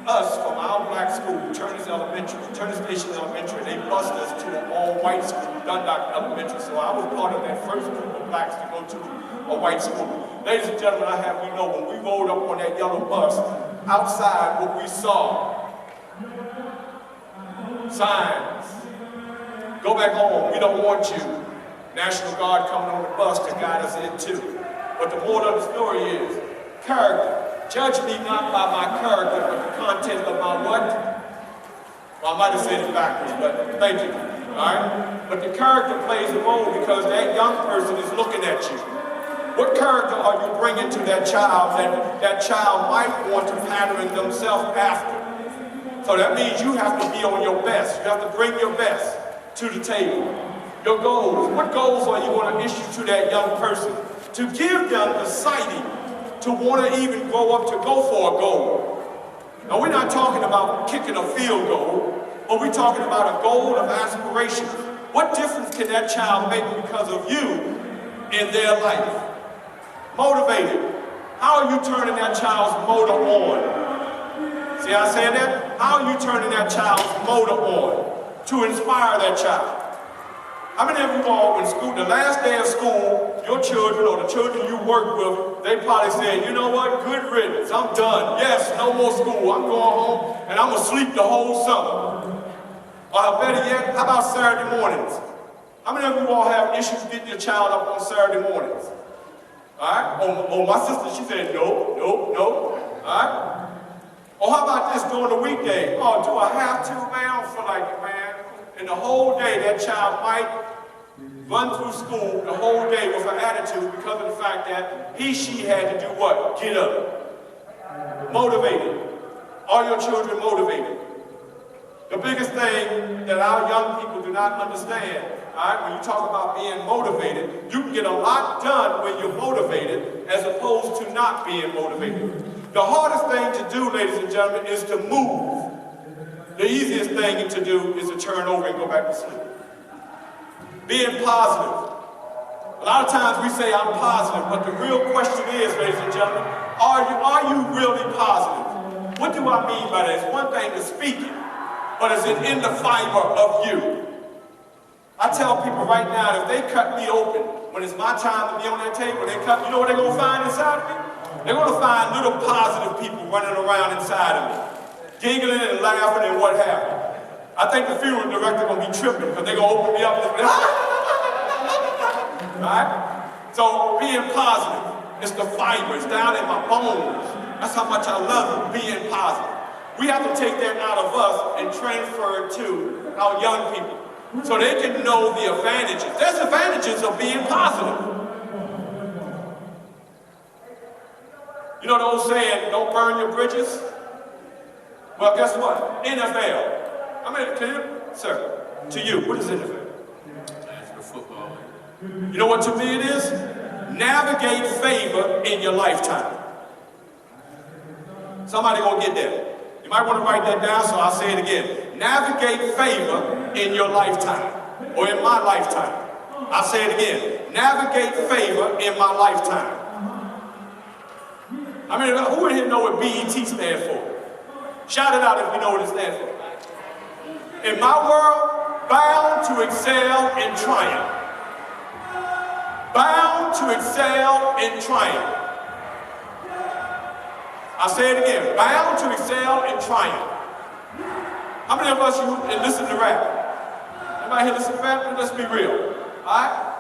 us from our black school, Turner Station Elementary, they bused us to an all-white school, Dundalk Elementary. So I was part of that first group of blacks to go to a white school. Ladies and gentlemen, I have you know, when we rolled up on that yellow bus, outside what we saw, signs, go back home, we don't want you. National Guard coming on the bus to guide us in too. But the moral of the story is, character. Judge me not by my character, but the content of my what? Well, I might have said it backwards, but thank you. All right? But the character plays a role because that young person is looking at you. What character are you bringing to that child that child might want to pattern themselves after? So that means you have to be on your best. You have to bring your best to the table. Your goals. What goals are you going to issue to that young person? To give them the sighting to want to even grow up to go for a goal. Now, we're not talking about kicking a field goal, but we're talking about a goal of aspiration. What difference can that child make because of you in their life? Motivated. How are you turning that child's motor on? See how I said that? How are you turning that child's motor on to inspire that child? How many of you all, when school, the last day of school, your children or the children you work with, they probably said, you know what, good riddance, I'm done. Yes, no more school, I'm going home and I'm going to sleep the whole summer. Or better yet, how about Saturday mornings? How many of you all have issues getting your child up on Saturday mornings? All right? Oh, my sister, she said, no. All right? Or how about this during the weekday? Oh, do I have to, man? I don't feel like it, man. And the whole day, that child might run through school the whole day with an attitude because of the fact that she had to do what? Get up. Motivated. Are your children motivated? The biggest thing that our young people do not understand, all right, when you talk about being motivated, you can get a lot done when you're motivated as opposed to not being motivated. The hardest thing to do, ladies and gentlemen, is to move. The easiest thing to do is to turn over and go back to sleep. Being positive. A lot of times we say I'm positive, but the real question is, ladies and gentlemen, are you really positive? What do I mean by that? It's one thing to speak it, but is it in the fiber of you? I tell people right now, if they cut me open, when it's my time to be on that table, you know what they're going to find inside of me? They're going to find little positive people running around inside of me, giggling and laughing and what have you. I think the funeral director going to be tripping because they're going to open me up and right? So being positive, it's the fiber, it's down in my bones. That's how much I love it, being positive. We have to take that out of us and transfer it to our young people so they can know the advantages. There's advantages of being positive. You know the old saying, don't burn your bridges? Well, guess what? NFL. I mean, to you, sir, to you, what is NFL? National Football League. You know what to me it is? Navigate favor in your lifetime. Somebody gonna get that. You might want to write that down, so I'll say it again. Navigate favor in your lifetime, or in my lifetime. I'll say it again. Navigate favor in my lifetime. I mean, who in here know what BET stands for? Shout it out if you know what it stands for. In my world, bound to excel and triumph. Bound to excel and triumph. I'll say it again. Bound to excel and triumph. How many of us you listen to rap? Anybody here listen to rap? Let's be real. Alright?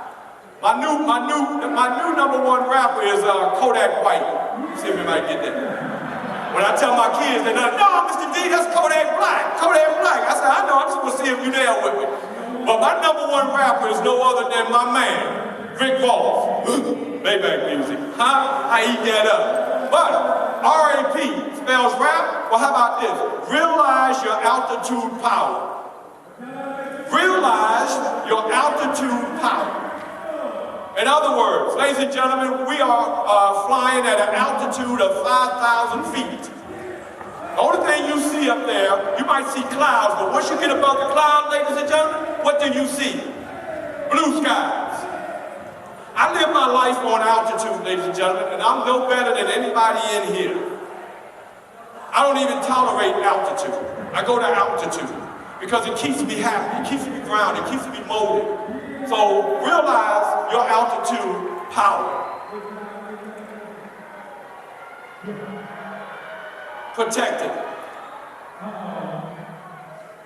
My new number one rapper is Kodak White. See if anybody get that. When I tell my kids, they're like, no, Mr. D, that's Kodak Black. Kodak Black. I said, I know, I'm just gonna see if you're there with me. But my number one rapper is no other than my man, Rick Voss. Maybach music. Huh? I eat that up. But R.A.P. spells rap. Well, how about this? Realize your altitude power. Realize your altitude power. In other words, ladies and gentlemen, we are flying at an altitude of 5,000 feet. The only thing you see up there, you might see clouds, but once you get above the clouds, ladies and gentlemen, what do you see? Blue skies. I live my life on altitude, ladies and gentlemen, and I'm no better than anybody in here. I don't even tolerate altitude. I go to altitude because it keeps me happy, it keeps me grounded, it keeps me molded. So realize your altitude power. Protect it.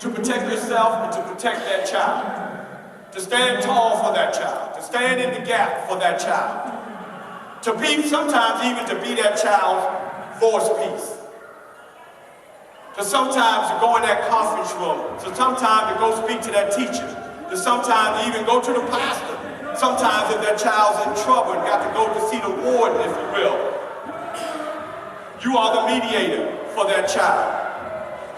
To protect yourself and to protect that child. To stand tall for that child. To stand in the gap for that child. To be, sometimes even to be that child's voice piece. To sometimes to go in that conference room. To sometimes to go speak to that teacher. To sometimes even go to the pastor. Sometimes if that child's in trouble and got to go to see the warden, if you will. You are the mediator for that child.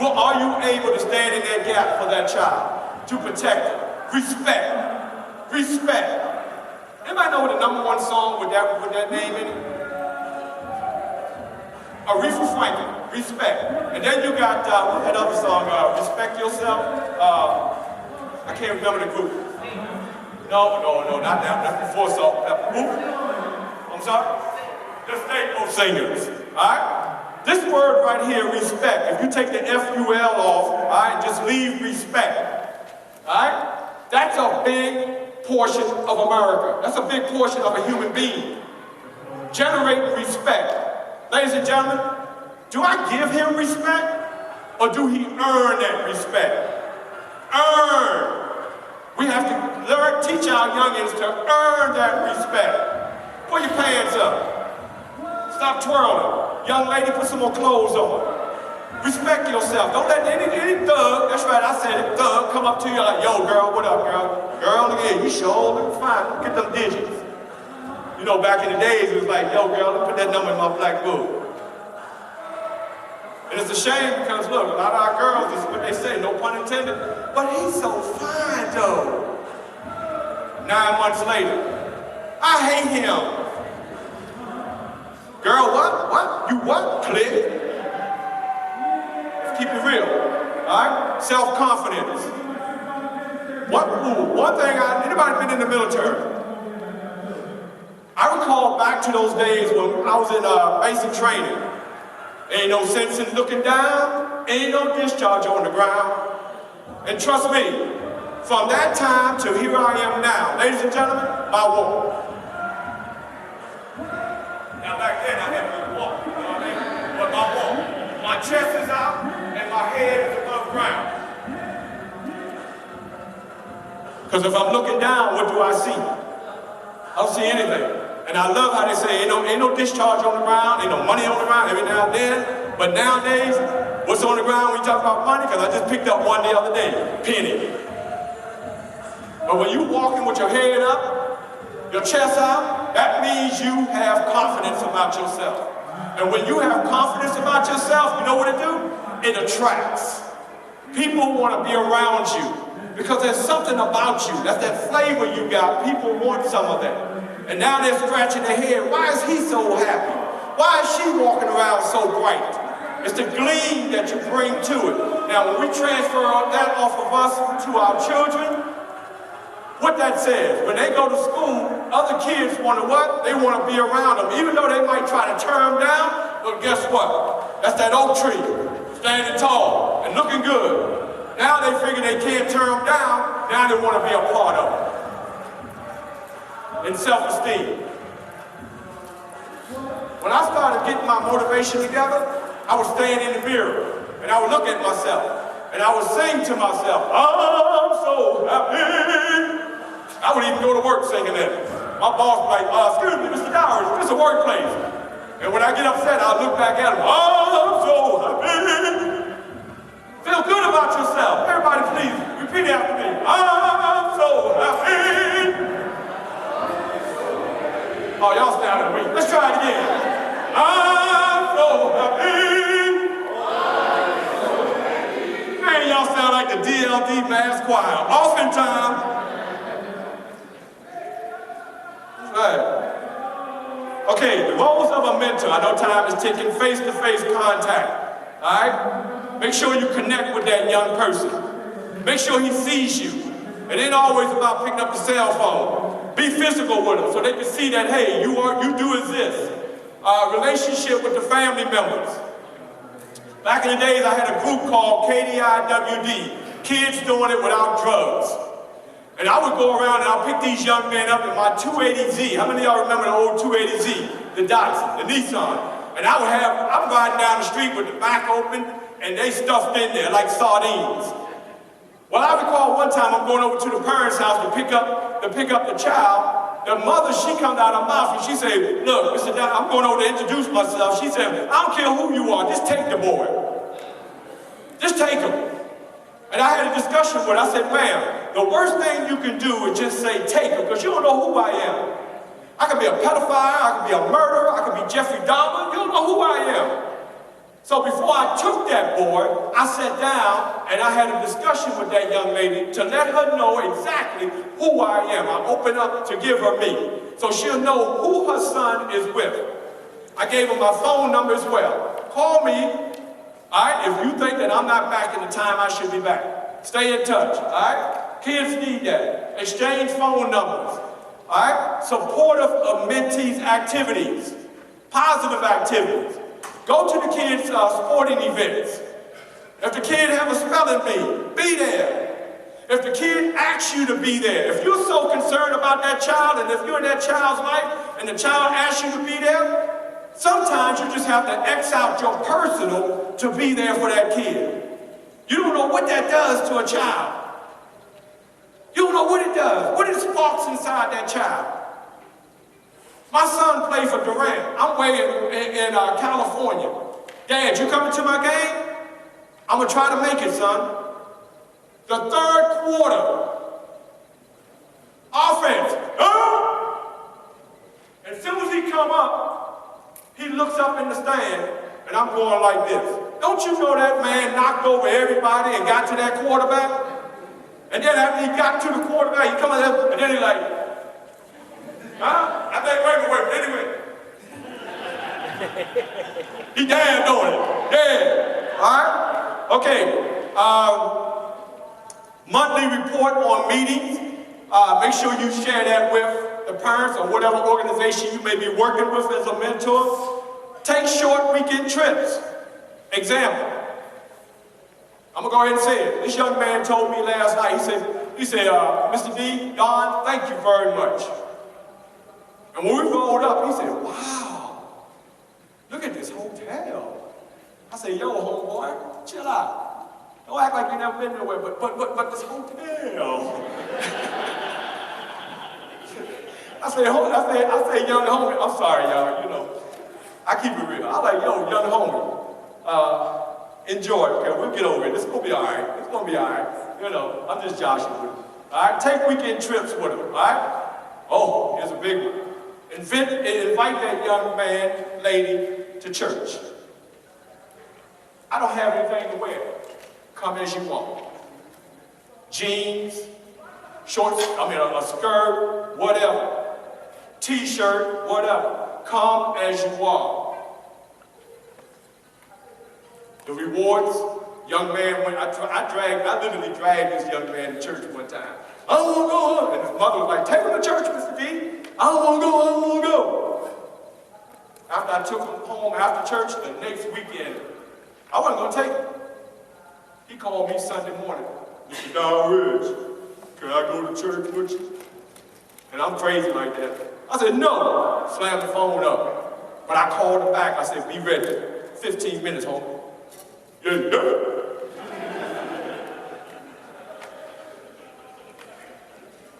Well, are you able to stand in that gap for that child? To protect it. Respect. Respect. Anybody know what the #1 song with that name in it? Aretha Franklin, Respect. And then you got, that other song, Respect Yourself. I can't remember the group. No, not that, not before Salt and Pepper. Who? I'm sorry? The Staple Singers, all right? This word right here, respect, if you take the F-U-L off, all right, just leave respect, all right? That's a big portion of America. That's a big portion of a human being. Generating respect. Ladies and gentlemen, do I give him respect or do he earn that respect? Earn. We have to learn, teach our youngins to earn that respect. Pull your pants up. Stop twirling. Young lady, put some more clothes on. Respect yourself. Don't let any thug, that's right, I said it, thug, come up to you like, yo, girl, what up, girl? Girl, look at you sure look fine. Get them digits. You know, back in the days, it was like, yo, girl, let me put that number in my black book. And it's a shame because, look, a lot of our girls, this is what they say, no pun intended, but he's so fine, though. 9 months later, I hate him. Girl, what? You what? Click. Let's keep it real, all right? Self-confidence. One thing, anybody been in the military? I recall back to those days when I was in basic training. Ain't no sense in looking down, ain't no discharge on the ground. And trust me, from that time to here I am now, ladies and gentlemen, my walk. Now back then I had a little walk, you know what I mean? But my walk, my chest is out and my head is above ground. Because if I'm looking down, what do I see? I don't see anything. And I love how they say, ain't no discharge on the ground, ain't no money on the ground every now and then. But nowadays, what's on the ground when you talk about money? Because I just picked up one the other day, penny. But when you walking with your head up, your chest out, that means you have confidence about yourself. And when you have confidence about yourself, you know what it do? It attracts. People want to be around you because there's something about you. That's that flavor you got. People want some of that. And now they're scratching their head. Why is he so happy? Why is she walking around so bright? It's the gleam that you bring to it. Now, when we transfer that off of us to our children, what that says, when they go to school, other kids want to what? They want to be around them, even though they might try to turn them down. But guess what? That's that oak tree, standing tall and looking good. Now they figure they can't turn them down. Now they want to be a part of it. And self-esteem. When I started getting my motivation together, I would stand in the mirror and I would look at myself and I would sing to myself, I'm so happy. I would even go to work singing that. My boss would be like, excuse me, Mr. Dowers, this is a workplace. And when I get upset, I look back at him, I'm so happy. Feel good about yourself. Everybody please, repeat after me. I'm so happy. Oh, y'all sounded weak. Let's try it again. I'm so happy. Man, y'all sound like the DLD mass choir. Offering time. Right. Okay, the roles of a mentor. I know time is ticking. Face-to-face contact. All right? Make sure you connect with that young person. Make sure he sees you. It ain't always about picking up the cell phone. Be physical with them so they can see that, hey, you do is this. Relationship with the family members. Back in the days, I had a group called KDIWD, Kids Doing It Without Drugs. And I would go around and I'll pick these young men up in my 280Z. How many of y'all remember the old 280Z? The Datsun, the Nissan. And I'm riding down the street with the back open and they stuffed in there like sardines. Well, I recall one time I'm going over to the parents' house to pick up the child. The mother, she comes out of her mouth and she said, look, Mr. Don, I'm going over to introduce myself. She said, I don't care who you are, just take the boy. Just take him. And I had a discussion with her. I said, ma'am, the worst thing you can do is just say take him, because you don't know who I am. I could be a pedophile, I could be a murderer, I could be Jeffrey Dahmer, you don't know who I am. So before I took that boy, I sat down and I had a discussion with that young lady to let her know exactly who I am. I opened up to give her me, so she'll know who her son is with. I gave her my phone number as well. Call me. All right, if you think that I'm not back in the time I should be back, stay in touch, all right? Kids need that. Exchange phone numbers, all right? Supportive of mentees' activities, positive activities. Go to the kids' sporting events. If the kid have a spelling bee, be there. If the kid asks you to be there, if you're so concerned about that child and if you're in that child's life and the child asks you to be there, sometimes you just have to X out your personal to be there for that kid. You don't know what that does to a child. You don't know what it does, what it sparks inside that child. My son played for Durant. I'm way in California. Dad, you coming to my game? I'm going to try to make it, son. The third quarter. Offense. As soon as he come up, he looks up in the stand, and I'm going like this. Don't you know that man knocked over everybody and got to that quarterback? And then after he got to the quarterback, he comes up, and then he's like, huh? I think, wait a minute. He damn doing it. Yeah. All right? Okay. Monthly report on meetings. Make sure you share that with the parents or whatever organization you may be working with as a mentor. Take short weekend trips. Example. I'm going to go ahead and say it. This young man told me last night, he said, Mr. D, Don, thank you very much. And when we rolled up, he said, wow, look at this hotel. I said, yo, homeboy, chill out. Don't act like you never been nowhere, but this hotel. I say, young homie, I'm sorry, y'all, you know, I keep it real. I like, yo, young homie, enjoy, okay, we'll get over it. It's gonna be all right. It's gonna be all right. You know, I'm just joshing with him. All right, take weekend trips with him, all right? Oh, here's a big one. Invite that young man, lady, to church. I don't have anything to wear. Come as you want. Jeans, shorts, a skirt, whatever. T-shirt, whatever. Come as you are. The rewards, young man went, I literally dragged this young man to church one time. I don't want to go. And his mother was like, take him to church, Mr. D. I don't want to go. After I took him home after church the next weekend, I wasn't going to take him. He called me Sunday morning. Mr. Don Ridge, can I go to church with you? And I'm crazy like that. I said, no. Slammed the phone up. But I called him back. I said, be ready. 15 minutes, homie. Yeah.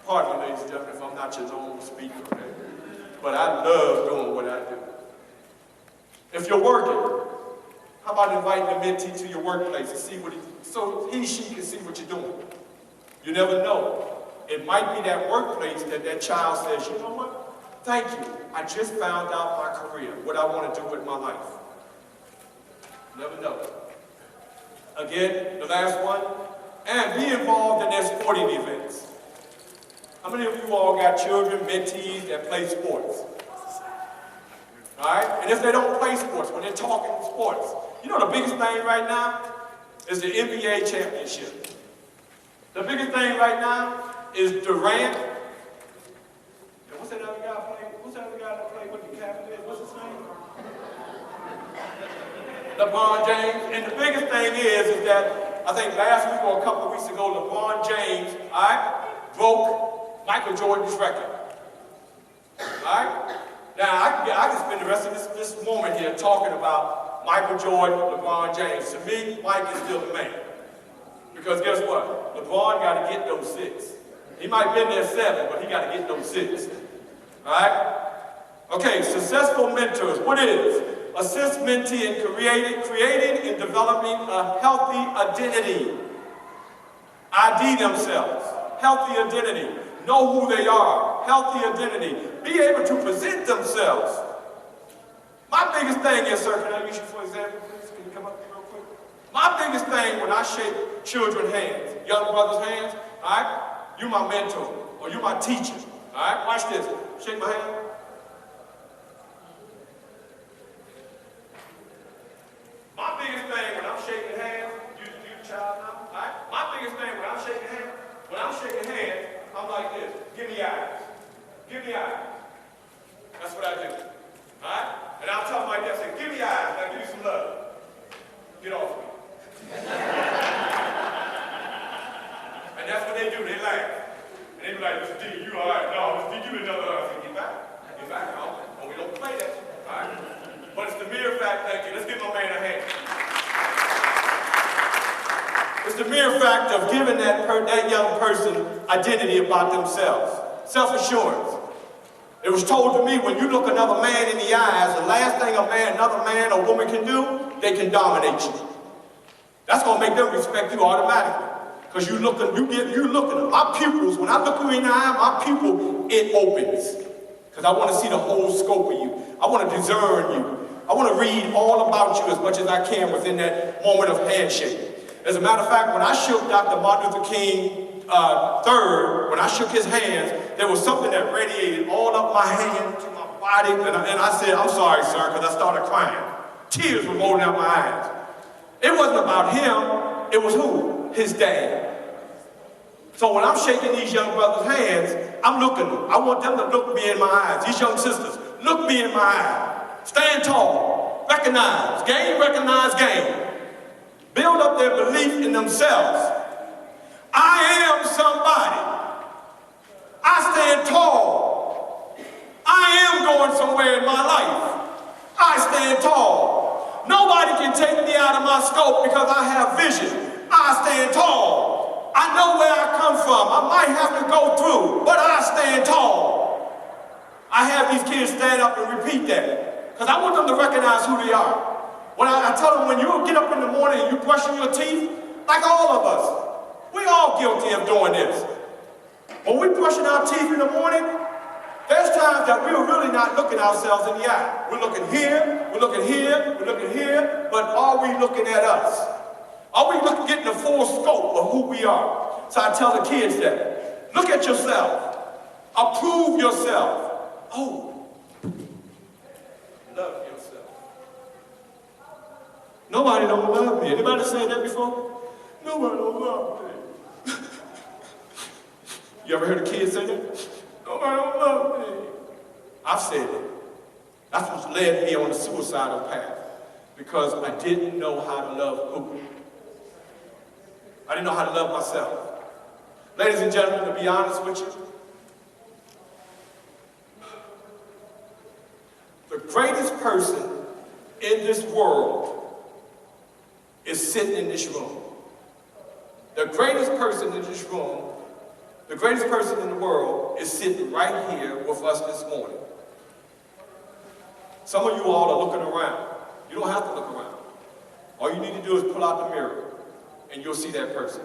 Pardon me, ladies and gentlemen, if I'm not your own speaker, okay? But I love doing what I do. If you're working, how about inviting a mentee to your workplace to see so she can see what you're doing? You never know. It might be that workplace that child says, you know what? Thank you. I just found out my career, what I want to do with my life. Never know. Again, the last one, and be involved in their sporting events. How many of you all got children, mentees that play sports? All right? And if they don't play sports, when they're talking sports, you know the biggest thing right now is the NBA championship. The biggest thing right now is Durant. And what's that other guy playing? What's that other guy that played with the Cavaliers? What's his name? LeBron James. And the biggest thing is that I think last week or a couple of weeks ago, LeBron James, all right, broke Michael Jordan's record. All right? Now, I can spend the rest of this moment here talking about Michael Jordan, LeBron James. To me, Mike is still the man. Because guess what? LeBron got to get those 6. He might have been there 7, but he got to get those 6. All right? Okay, successful mentors. What is? Assist mentee in creating and developing a healthy identity. ID themselves. Healthy identity. Know who they are. Healthy identity. Be able to present themselves. My biggest thing is, sir, can I use you for example, please? Can you come up real quick? My biggest thing when I shake children's hands, young brothers' hands, all right? You my mentor, or you my teacher, all right? Watch this. Shake my hand. My biggest thing when I'm shaking hands, you the child now, all right? My biggest thing when I'm shaking hands, I'm like this. Give me eyes. Give me eyes. That's what I do. All right? And I'll tell my dad, say, give me eyes, and I'll give you some love. Get off me. And that's what they do. They laugh. And they be like, Mr. D, you all right? No, Mr. D, you another. I say, get back. Get back. No, we don't play that. All right? But it's the mere fact, thank you. Let's give my man a hand. It's the mere fact of giving that young person identity about themselves. Self-assurance. It was told to me, when you look another man in the eyes, the last thing another man or woman can do, they can dominate you. That's going to make them respect you automatically. Because you looking at them. My pupils, when I look you in the eye, my pupil, it opens. Because I want to see the whole scope of you. I want to discern you. I want to read all about you as much as I can within that moment of handshake. As a matter of fact, when I shook Dr. Martin Luther King III, when I shook his hands, there was something that radiated all up my hand to my body, and I said, I'm sorry, sir, because I started crying. Tears were rolling out my eyes. It wasn't about him, it was who? His dad. So when I'm shaking these young brothers' hands, I'm looking them. I want them to look me in my eyes. These young sisters, look me in my eyes. Stand tall. Recognize. Game, recognize, game. Build up their belief in themselves. I am somebody. I stand tall. I am going somewhere in my life. I stand tall. Nobody can take me out of my scope because I have vision. I stand tall. I know where I come from. I might have to go through, but I stand tall. I have these kids stand up and repeat that because I want them to recognize who they are. When I tell them, when you get up in the morning and you brushing your teeth, like all of us, we all guilty of doing this. When we're brushing our teeth in the morning, there's times that we're really not looking ourselves in the eye. We're looking here, we're looking here, we're looking here, but are we looking at us? Are we getting the full scope of who we are? So I tell the kids that. Look at yourself. Approve yourself. Oh, love yourself. Nobody don't love me. Anybody say that before? Nobody don't love me. You ever heard a kid say that? Nobody don't love me. I've said it. That's what led me on the suicidal path. Because I didn't know how to love who. I didn't know how to love myself. Ladies and gentlemen, to be honest with you, the greatest person in this world is sitting in this room. The greatest person in this room, the greatest person in the world is sitting right here with us this morning. Some of you all are looking around. You don't have to look around. All you need to do is pull out the mirror and you'll see that person.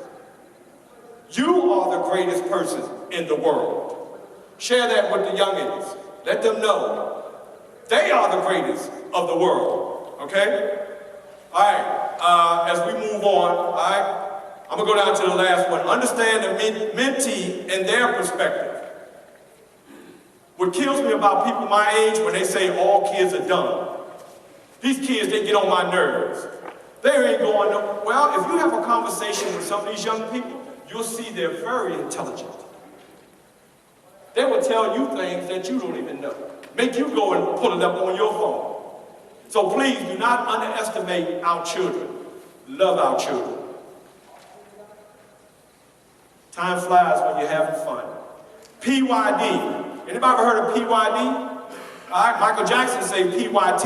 You are the greatest person in the world. Share that with the youngins. Let them know they are the greatest of the world. Okay? All right. As we move on, all right, I'm going to go down to the last one. Understand the mentee and their perspective. What kills me about people my age when they say all kids are dumb. These kids, they get on my nerves. They ain't going no. Well, if you have a conversation with some of these young people, you'll see they're very intelligent. They will tell you things that you don't even know. Make you go and pull it up on your phone. So please do not underestimate our children. Love our children. Time flies when you're having fun. PYD. Anybody ever heard of PYD? All right, Michael Jackson say PYT,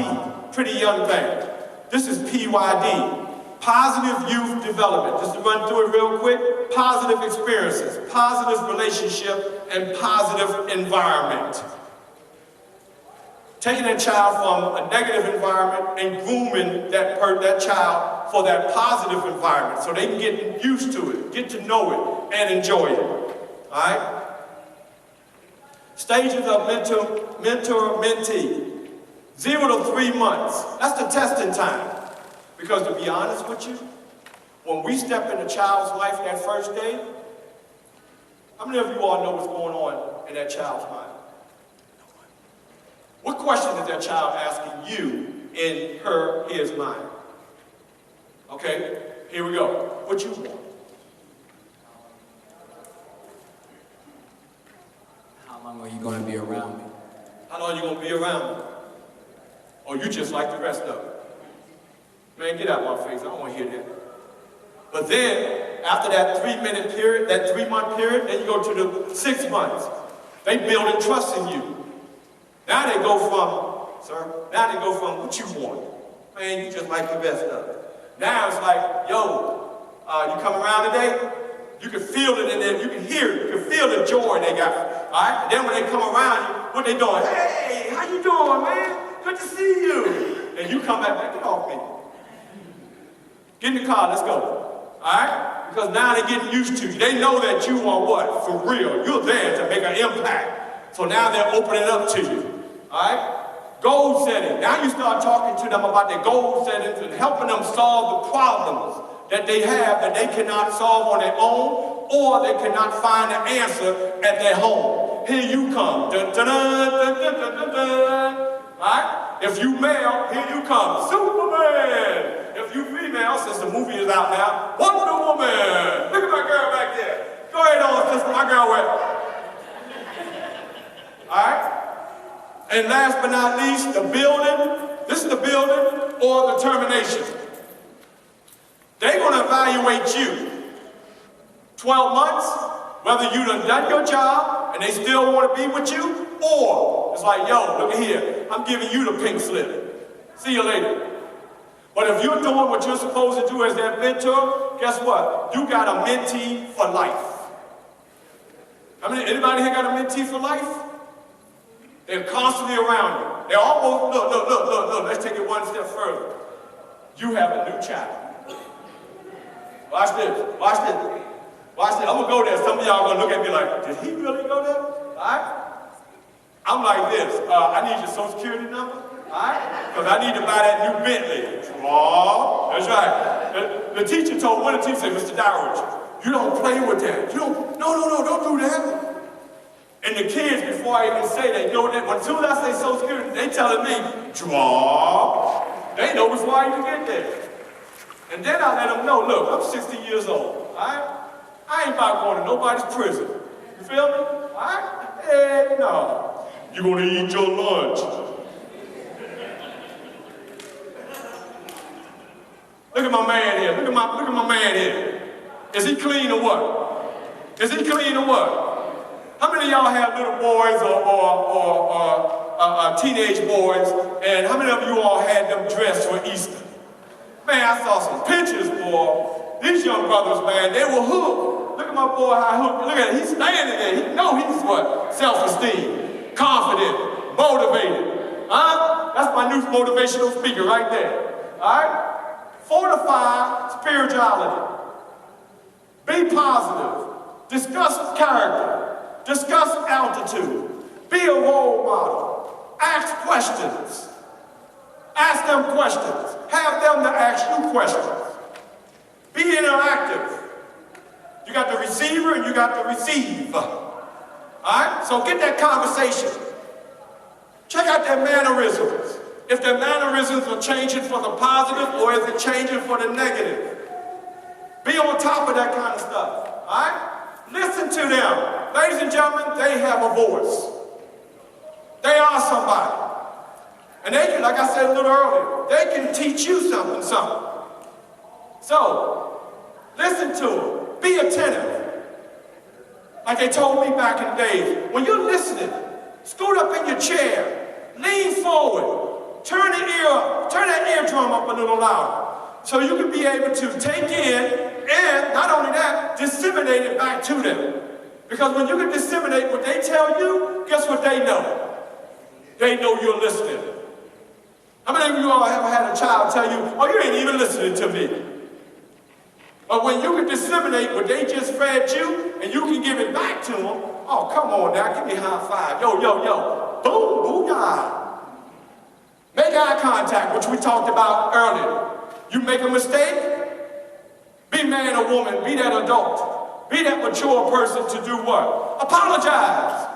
pretty young thing. This is PYD. Positive youth development. Just to run through it real quick. Positive experiences, positive relationship, and positive environment. Taking a child from a negative environment and grooming that child for that positive environment so they can get used to it, get to know it, and enjoy it. All right? Stages of mentor-mentee. 0 to 3 months. That's the testing time. Because to be honest with you, when we step in a child's life that first day, how many of you all know what's going on in that child's mind? What question is that child asking you in his mind? Okay, here we go. What you want? How long are you going to be around me? How long are you going to be around me? Or you just like the rest of it? Man, get out of my face. I don't want to hear that. But then, after that 3-minute period, that 3-month period, then you go to the 6 months. They building trust in you. Now they go from, what you want? Man, you just like the best of it. Now it's like, yo, you come around today? You can feel it in there, you can hear it, you can feel the joy they got. All right? And then when they come around you, what they doing? Hey, how you doing, man? Good to see you. And you come back, man, get off me. Get in the car, let's go. All right? Because now they're getting used to you. They know that you are what? For real. You're there to make an impact. So now they're opening up to you. All right? Goal setting. Now you start talking to them about their goal settings and helping them solve the problems that they have that they cannot solve on their own, or they cannot find the answer at their home. Here you come. Dun, dun, dun, dun, dun, dun, dun, dun. All right? If you male, here you come. Superman. If you female, since the movie is out now, Wonder Woman. Look at my girl back there. Go ahead on, sister, my girl went. All right? And last but not least, the building. This is the building or the termination. They're going to evaluate you. 12 months, whether you done your job and they still want to be with you, or it's like, yo, look at here, I'm giving you the pink slip. See you later. But if you're doing what you're supposed to do as that mentor, guess what? You got a mentee for life. Anybody here got a mentee for life? They're constantly around you. They're almost, look, let's take it one step further. You have a new child. Watch this, watch this. Watch this, I'm gonna go there. Some of y'all are gonna look at me like, did he really go there? All right? I'm like this, I need your social security number, all right? Because I need to buy that new Bentley. Oh, that's right. The teacher told one of the teachers, Mr. Dowridge, you don't play with that. No, don't do that. And the kids, before I even say that, you know that, as soon as I say social security, they telling me, draw. They know before I even get there. And then I let them know, look, I'm 60 years old, all right? I ain't about going to nobody's prison. You feel me? All right? Heck no. You're going to eat your lunch. Look at my man here. Look at my man here. Is he clean or what? Is he clean or what? How many of y'all have little boys or teenage boys, and how many of you all had them dressed for Easter? Man, I saw some pictures, boy. These young brothers, man, they were hooked. Look at my boy, how hooked. Look at it, he's standing there. He know he's what? Self-esteem, confident, motivated. Huh? That's my new motivational speaker right there. All right? Fortify spirituality. Be positive. Discuss character. Discuss altitude. Be a role model. Ask questions. Ask them questions. Have them to ask you questions. Be interactive. You got the receiver and you got the receive. All right? So get that conversation. Check out their mannerisms. If their mannerisms are changing for the positive or is it changing for the negative. Be on top of that kind of stuff. All right? Listen to them. Ladies and gentlemen, they have a voice. They are somebody. And they can, like I said a little earlier, they can teach you something. So, listen to them. Be attentive. Like they told me back in the days, when you're listening, scoot up in your chair, lean forward, turn that eardrum up a little louder, so you can be able to take in, and not only that, disseminate it back to them. Because when you can disseminate what they tell you, guess what they know? They know you're listening. How many of you all have had a child tell you, oh, you ain't even listening to me? But when you can disseminate what they just fed you, and you can give it back to them, oh, come on now, give me a high five. Yo, yo, yo, boom, booyah. Make eye contact, which we talked about earlier. You make a mistake, be man or woman, be that adult, be that mature person to do what? Apologize.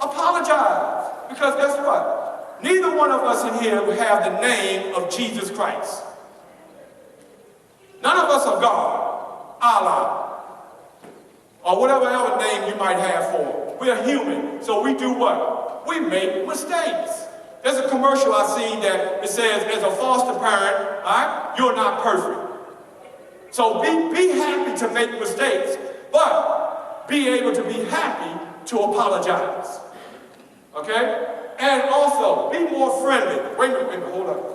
Apologize. Because guess what? Neither one of us in here will have the name of Jesus Christ. None of us are God, Allah, or whatever other name you might have for him. We're human, so we do what? We make mistakes. There's a commercial I seen that it says, as a foster parent, all right, you're not perfect. So be happy to make mistakes, but be able to be happy to apologize. Okay? And also, be more friendly. Wait a minute, hold up.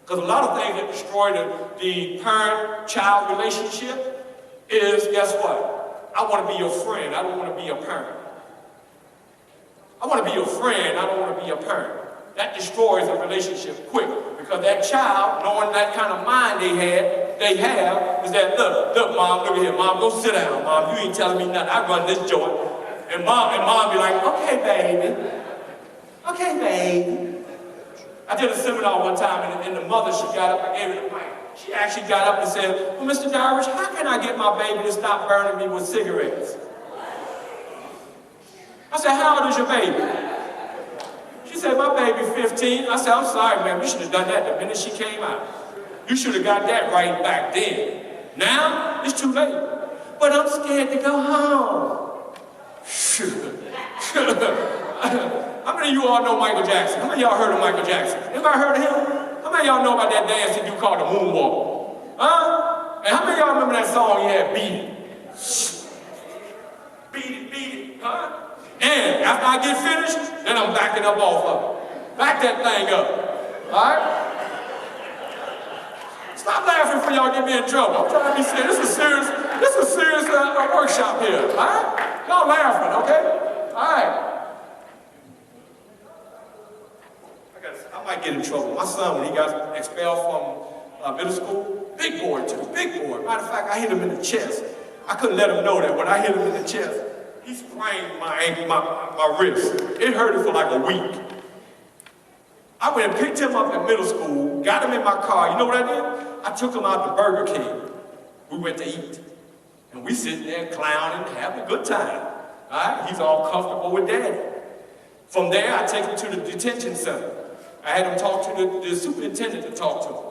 Because a lot of things that destroy the parent-child relationship is, guess what? I want to be your friend. I don't want to be your parent. I want to be your friend. I don't want to be your parent. That destroys a relationship quick. Because that child, knowing that kind of mind they have, is that, look, Mom, look here. Mom, go sit down, Mom. You ain't telling me nothing. I run this joint. And Mom be like, okay, baby. Okay, baby. I did a seminar one time, and the mother, she got up and gave it a mic. She actually got up and said, well, Mr. Darvish, how can I get my baby to stop burning me with cigarettes? I said, how old is your baby? She said, my baby 15. I said, I'm sorry, ma'am, you should have done that the minute she came out. You should have got that right back then. Now, it's too late. But I'm scared to go home. How many of you all know Michael Jackson? How many of y'all heard of Michael Jackson? Anybody heard of him? How many of y'all know about that dance he do called the moonwalk? Huh? And how many of y'all remember that song he had, Beat It? Beat it, huh? And after I get finished, then I'm backing up off of it. Back that thing up, all right? Stop laughing before y'all get me in trouble. I'm trying to be serious. This is a serious workshop here, all right? Y'all laughing, okay? All right. I might get in trouble. My son, when he got expelled from middle school, big boy too, big boy. Matter of fact, I hit him in the chest. I couldn't let him know that when I hit him in the chest, he sprained my ankle, my wrist. It hurted for like a week. I went and picked him up at middle school, got him in my car. You know what I did? I took him out to Burger King. We went to eat. And we sitting there clowning, having a good time. All right? He's all comfortable with Daddy. From there, I take him to the detention center. I had him talk to the superintendent to talk to him.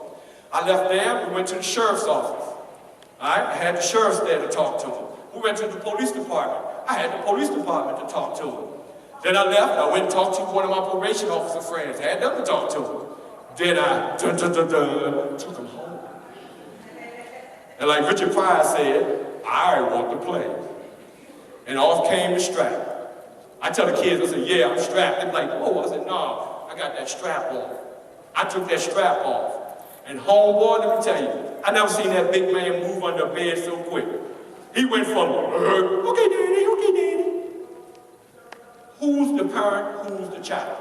I left there, we went to the sheriff's office. All right? I had the sheriff's there to talk to him. We went to the police department. I had the police department to talk to him. Then I left, I went and talked to one of my probation officer friends. I had them to talk to him. Then I took him home. And like Richard Pryor said, I want to play. And off came the strap. I tell the kids, I said, yeah, I'm strapped. They're like, whoa. I said, no, I got that strap on. I took that strap off. And homeboy, let me tell you, I never seen that big man move under a bed so quick. He went from, okay, daddy, okay, daddy. Who's the parent, who's the child?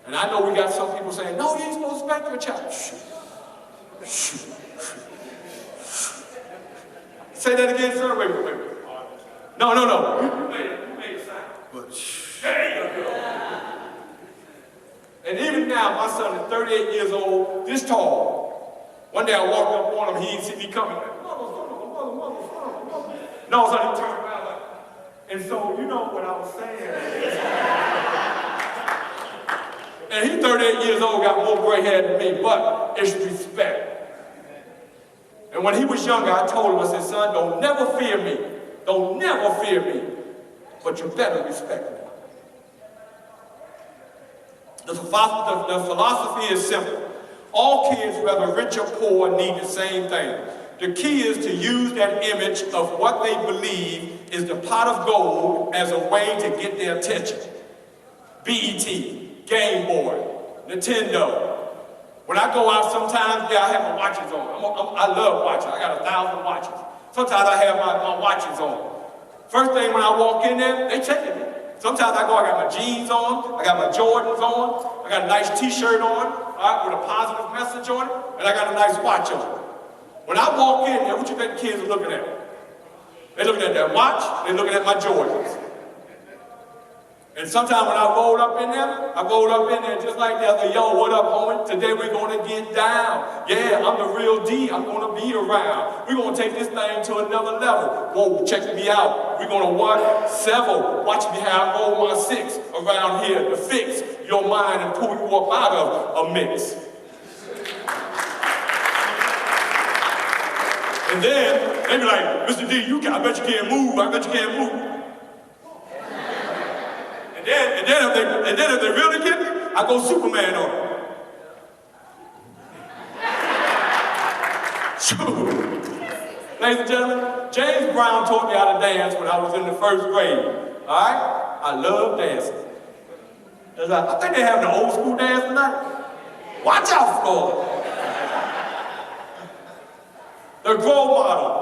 And I know we got some people saying, no, you ain't supposed to spank your child. Shh. Say that again, sir. Wait. No. You made a sound. But shh. There you go. And even now, my son is 38 years old, this tall. One day I walked up on him, he didn't see me coming. Mother. No, son, he turned around like, and so, you know what I was saying. And he 38 years old, got more gray hair than me, but it's respect. And when he was younger, I told him, I said, son, don't never fear me. Don't never fear me. But you better respect me. The philosophy is simple. All kids, whether rich or poor, need the same thing. The key is to use that image of what they believe is the pot of gold as a way to get their attention. BET, Game Boy, Nintendo. When I go out sometimes, yeah, I have my watches on. I love watches. I got 1,000 watches. Sometimes I have my watches on. First thing when I walk in there, they checking me. Sometimes I got my jeans on, I got my Jordans on, I got a nice t-shirt on, all right, with a positive message on it, and I got a nice watch on. When I walk in there, what you think the kids are looking at? They're looking at that watch, they're looking at my Jordans. And sometimes when I roll up in there just like that. Like, yo, what up, homie? Today we're going to get down. Yeah, I'm the real D. I'm going to be around. We're going to take this thing to another level. Whoa, check me out. We're going to work several. Watch me how I roll my 6 around here to fix your mind and pull you up out of a mix. And then they be like, Mr. D, I bet you can't move. I bet you can't move. And then if they really get me, I go Superman on them. Ladies and gentlemen, James Brown taught me how to dance when I was in the 1st grade. All right? I love dancing. I think they have the old school dance tonight. Watch out for it. The growth model.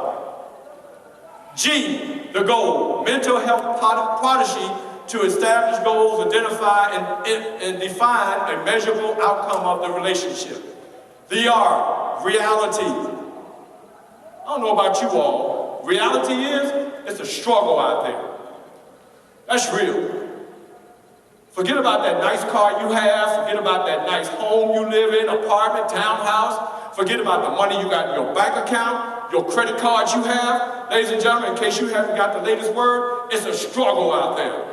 G, the goal. Mental health prodigy to establish goals, identify and define a measurable outcome of the relationship. The R, reality. I don't know about you all. Reality is, it's a struggle out there. That's real. Forget about that nice car you have. Forget about that nice home you live in, apartment, townhouse. Forget about the money you got in your bank account, your credit cards you have. Ladies and gentlemen, in case you haven't got the latest word, it's a struggle out there.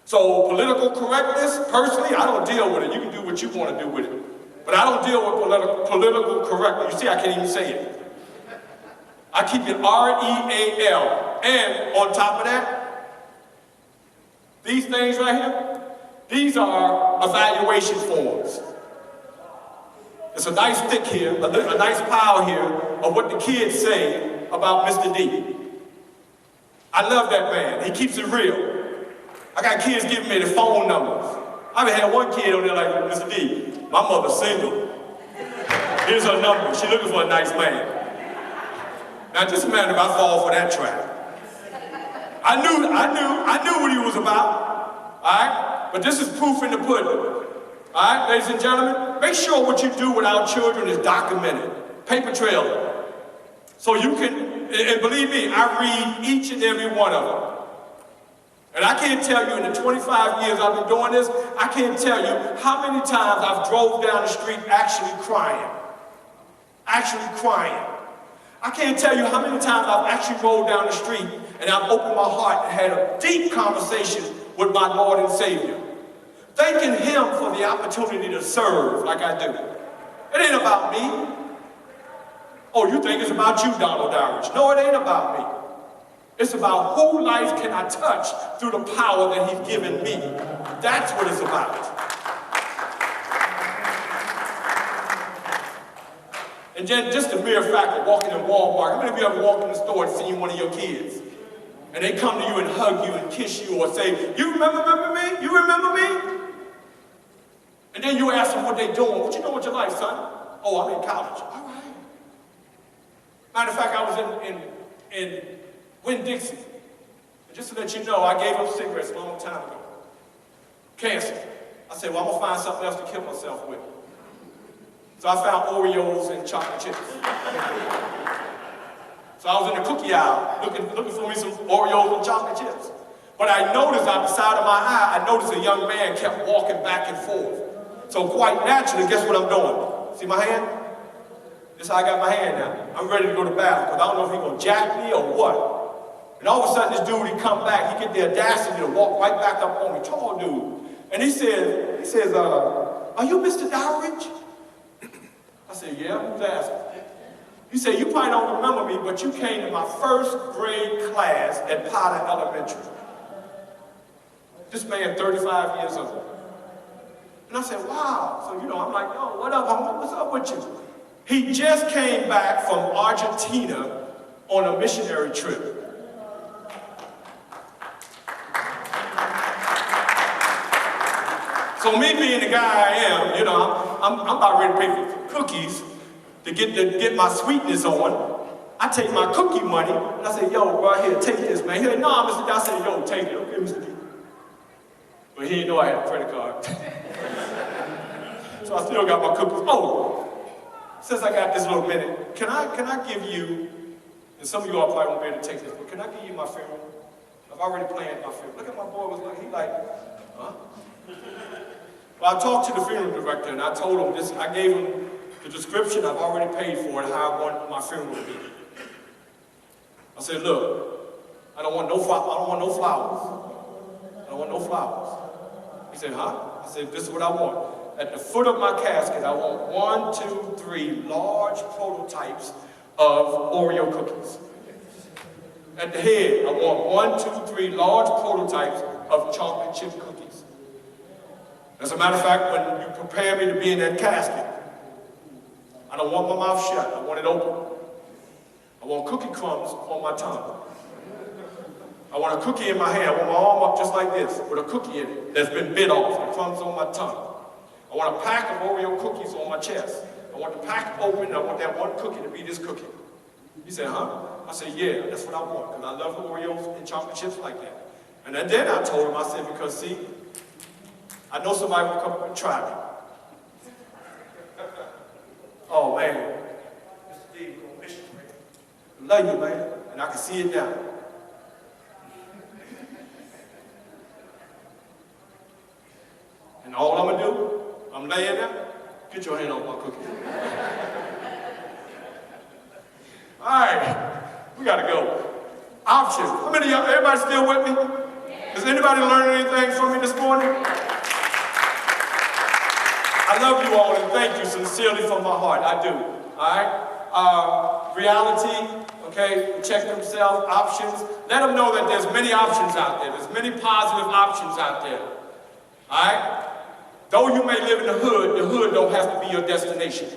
So political correctness, personally, I don't deal with it. You can do what you want to do with it. But I don't deal with political correctness. You see, I can't even say it. I keep it R-E-A-L. And on top of that, these things right here, these are evaluation forms. It's a nice stick here, a nice pile here of what the kids say about Mr. D. I love that man. He keeps it real. I got kids giving me the phone numbers. I've had one kid on there like, Mr. D, my mother's single. Here's her number. She's looking for a nice man. Now just imagine if I fall for that trap. I knew what he was about. All right? But this is proof in the pudding. All right, ladies and gentlemen, make sure what you do with our children is documented. Paper trail. So you can, and believe me, I read each and every one of them. And I can't tell you in the 25 years I've been doing this, I can't tell you how many times I've drove down the street actually crying. Actually crying. I can't tell you how many times I've actually rolled down the street and I've opened my heart and had a deep conversation with my Lord and Savior. Thanking Him for the opportunity to serve like I do. It ain't about me. Oh, you think it's about you, Donald Dowridge. No, it ain't about me. It's about whose life can I touch through the power that He's given me. That's what it's about. And then just the mere fact of walking in Walmart. How many of you ever walked in the store and seen one of your kids? And they come to you and hug you and kiss you or say, you remember me? You remember me? And then you ask them what they doing. What you doing with your life, son? Oh, I'm in college. All right. Matter of fact, I was in Winn-Dixie. And just to let you know, I gave up cigarettes a long time ago. Cancer. I said, well, I'm going to find something else to kill myself with. So I found Oreos and chocolate chips. So I was in the cookie aisle looking for me some Oreos and chocolate chips. But I noticed out the side of my eye, I noticed a young man kept walking back and forth. So quite naturally, guess what I'm doing? See my hand? This is how I got my hand now. I'm ready to go to battle because I don't know if he's going to jack me or what. And all of a sudden, this dude, he come back, he get the audacity to walk right back up on me, tall dude. And he says, are you Mr. Dowridge? I said, yeah, who's asking? He said, you probably don't remember me, but you came to my first grade class at Potter Elementary. This man, 35 years old. And I said, wow. So, I'm like, yo, what up, homie? What's up with you? He just came back from Argentina on a missionary trip. So me being the guy I am, you know, I'm about ready to pay for cookies to get my sweetness on. I take my cookie money and I say, yo, right here, take this, man. He said, no, Mr. D. I said, yo, take it. Okay, Mr. D. But he didn't know I had a credit card. So I still got my cookies. Oh, since I got this little minute, can I give you, and some of you all probably won't be able to take this, but can I give you my funeral? I've already planned my funeral. Look at my boy, was like, he like, huh? Well, I talked to the funeral director and I told him this, I gave him the description I've already paid for and how I want my funeral to be. I said, look, I don't want no flowers. I don't want no flowers. He said, huh? I said, this is what I want. At the foot of my casket, I want 1, 2, 3 large prototypes of Oreo cookies. At the head, I want 1, 2, 3 large prototypes of chocolate chip cookies. As a matter of fact, when you prepare me to be in that casket, I don't want my mouth shut. I want it open. I want cookie crumbs on my tongue. I want a cookie in my hand. I want my arm up just like this with a cookie in it that's been bit off, the crumbs on my tongue. I want a pack of Oreo cookies on my chest. I want the pack open, and I want that one cookie to be this cookie. He said, huh? I said, yeah, that's what I want, because I love Oreos and chocolate chips like that. And then I told him, I said, because see, I know somebody will come up and try me. Oh, man. Mr. D, you're going to miss you, man. I love you, man, and I can see it now. And all I'm going to do, I'm laying there, get your hand on my cookie. All right, we got to go. Options. How many of y'all, everybody still with me? Does anybody learn anything from me this morning? I love you all and thank you sincerely from my heart. I do. All right? Reality, okay? Check themselves. Options. Let them know that there's many options out there. There's many positive options out there. All right? Though you may live in the hood don't have to be your destination.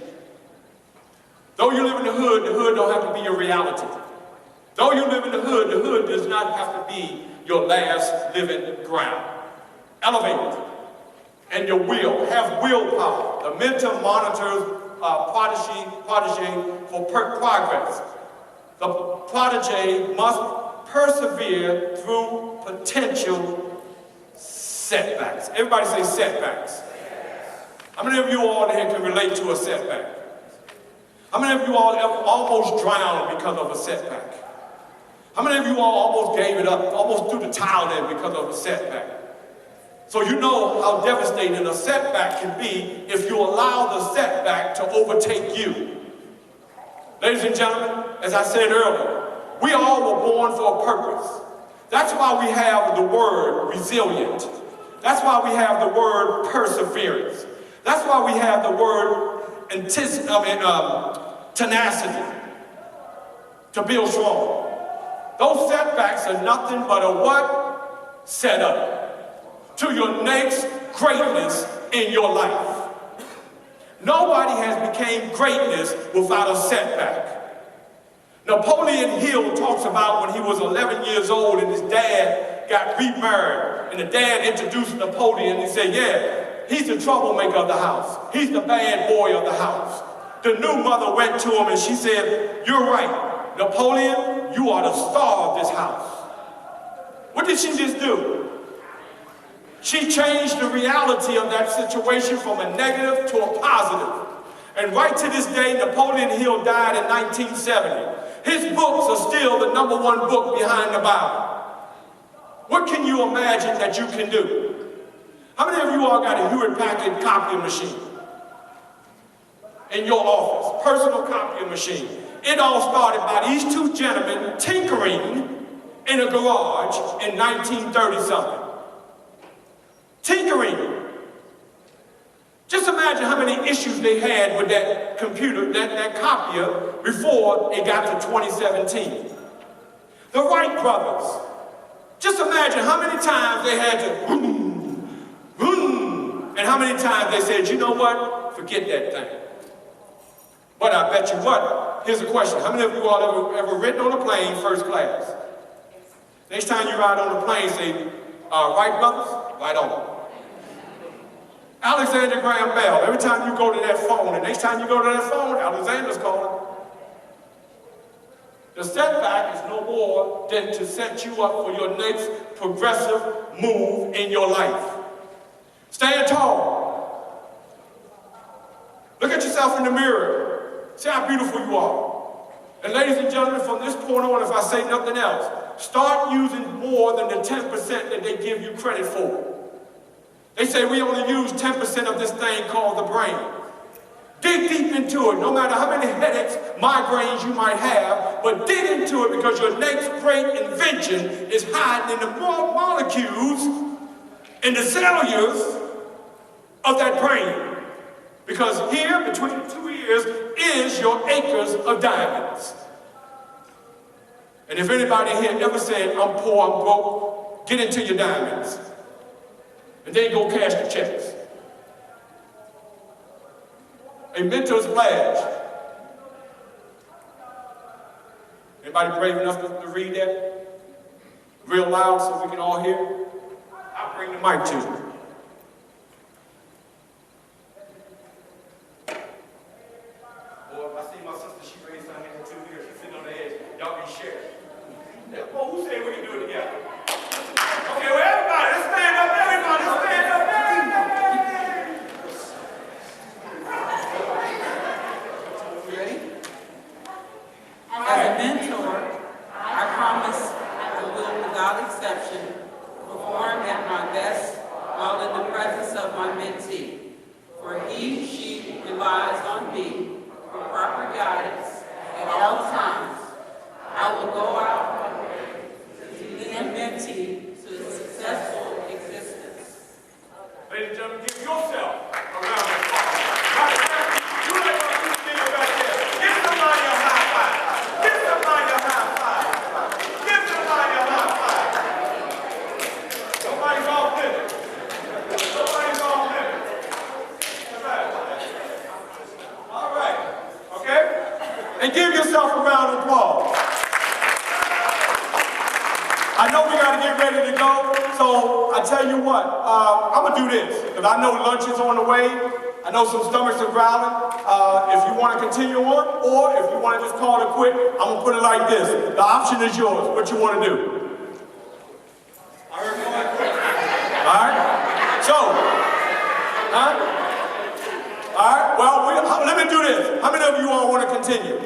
Though you live in the hood don't have to be your reality. Though you live in the hood does not have to be your last living ground. Elevate and your will. Have willpower. The mentor monitors protege for progress. The protege must persevere through potential setbacks. Everybody say setbacks. How many of you all here can relate to a setback? How many of you all ever almost drowned because of a setback? How many of you all almost gave it up, almost threw the towel in because of a setback? So you know how devastating a setback can be if you allow the setback to overtake you. Ladies and gentlemen, as I said earlier, we all were born for a purpose. That's why we have the word resilient. That's why we have the word perseverance. That's why we have the word tenacity to build strong. Those setbacks are nothing but a what? Setup to your next greatness in your life. Nobody has become greatness without a setback. Napoleon Hill talks about when he was 11 years old and his dad got remarried, and the dad introduced Napoleon and he said, yeah, he's the troublemaker of the house. He's the bad boy of the house. The new mother went to him and she said, you're right, Napoleon, you are the star of this house. What did she just do? She changed the reality of that situation from a negative to a positive. And right to this day, Napoleon Hill died in 1970. His books are still the #1 book behind the Bible. What can you imagine that you can do? How many of you all got a Hewlett-Packard copying machine in your office? Personal copying machine. It all started by these two gentlemen tinkering in a garage in 1930-something. Tinkering. Just imagine how many issues they had with that computer, that copier, before it got to 2017. The Wright brothers. Just imagine how many times they had to, and how many times they said, you know what, forget that thing. But I bet you what, here's a question. How many of you all ever ridden on a plane first class? Next time you ride on the plane, say, right, brothers? Right on. Alexander Graham Bell, every time you go to that phone, the next time you go to that phone, Alexander's calling. The setback is no more than to set you up for your next progressive move in your life. Stand tall. Look at yourself in the mirror. See how beautiful you are. And ladies and gentlemen, from this point on, if I say nothing else, start using more than the 10% that they give you credit for. They say we only use 10% of this thing called the brain. Dig deep into it, no matter how many headaches, migraines you might have, but dig into it because your next great invention is hiding in the molecules, in the cellules of that brain. Because here, between the two ears, is your acres of diamonds. And if anybody here ever said, I'm poor, I'm broke, get into your diamonds. And then go cash the checks. A mentor's pledge. Anybody brave enough to read that? Real loud so we can all hear? I'll bring the mic to you. Boy, I see my sister, she raised her hand too here. She's sitting on the edge. Y'all can share. Well, who said we can do it together? Okay, well, everybody, let's stand up. Everybody, let's stand up. As a mentor, I promise I will, without exception, perform at my best while in the presence of my mentee. For he, she relies on me for proper guidance at all times. I will go out to lead a mentee to a successful existence. Ladies and gentlemen, give yourself a round of applause. Right there. You like what you feel back there. Give somebody a high five. Give somebody a high five. Give somebody a high five. Nobody's off limit. Nobody's off limit. All right. Okay? And give yourself a round of applause. I know we got to get ready to go, so I tell you what, I'm going to do this, because I know lunch is on the way. I know some stomachs are growling. If you want to continue on, or if you want to just call it quit, I'm going to put it like this. The option is yours. What you want to do? All right? So, all right, well, let me do this. How many of you all want to continue?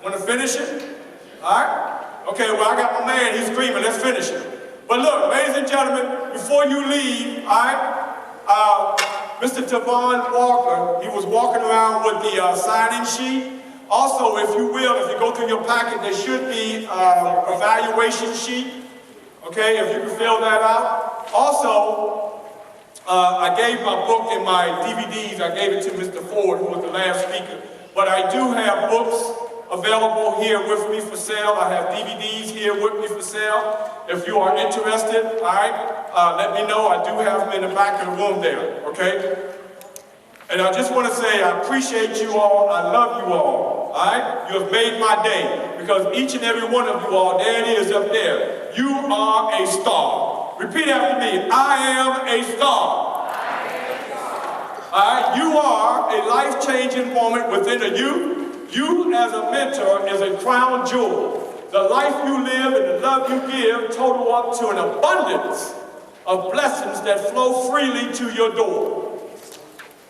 Want to finish it? All right? Okay, well, I got my man, he's screaming, let's finish it. But look, ladies and gentlemen, before you leave, all right, Mr. Tavon Walker, he was walking around with the sign-in sheet. Also, if you will, if you go through your packet, there should be an evaluation sheet, okay, if you can fill that out. Also, I gave my book and my DVDs, I gave it to Mr. Ford, who was the last speaker. But I do have books available here with me for sale. I have DVDs here with me for sale. If you are interested, all right, let me know. I do have them in the back of the room there, okay? And I just want to say I appreciate you all. I love you all right? You have made my day because each and every one of you all, there it is up there. You are a star. Repeat after me. I am a star. All right? You are a life-changing moment within a youth. You as a mentor is a crown jewel. The life you live and the love you give total up to an abundance of blessings that flow freely to your door.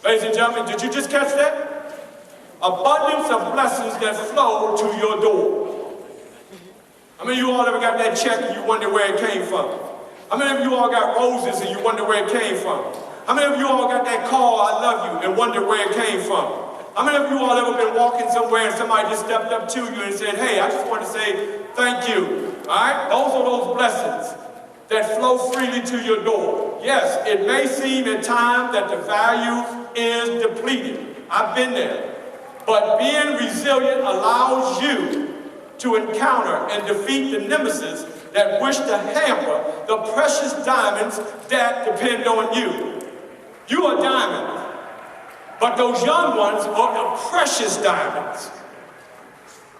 Ladies and gentlemen, did you just catch that? Abundance of blessings that flow to your door. How many of you all ever got that check and you wonder where it came from? How many of you all got roses and you wonder where it came from? How many of you all got that call, I love you, and wonder where it came from? How many of you all ever been walking somewhere and somebody just stepped up to you and said, hey, I just want to say thank you, all right? Those are those blessings that flow freely to your door. Yes, it may seem at times that the value is depleted. I've been there. But being resilient allows you to encounter and defeat the nemesis that wish to hamper the precious diamonds that depend on you. You are a diamond. But those young ones are precious diamonds.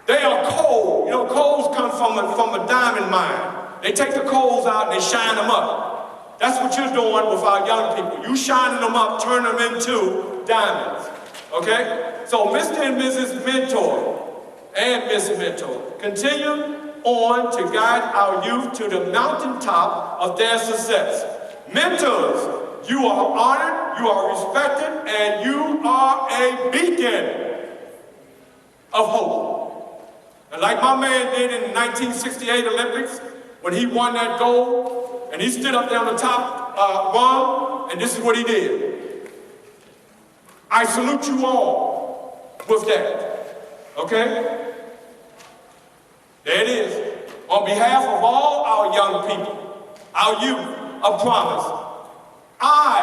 They are coal. You know, coals come from a diamond mine. They take the coals out and they shine them up. That's what you're doing with our young people. You shining them up, turn them into diamonds. Okay? So Mr. and Mrs. Mentor and Miss Mentor, continue on to guide our youth to the mountaintop of their success. Mentors, you are honored, you are respected, and you are a beacon of hope. And like my man did in the 1968 Olympics, when he won that gold, and he stood up there on the top rung, and this is what he did. I salute you all with that, okay? There it is. On behalf of all our young people, our youth of promise, I,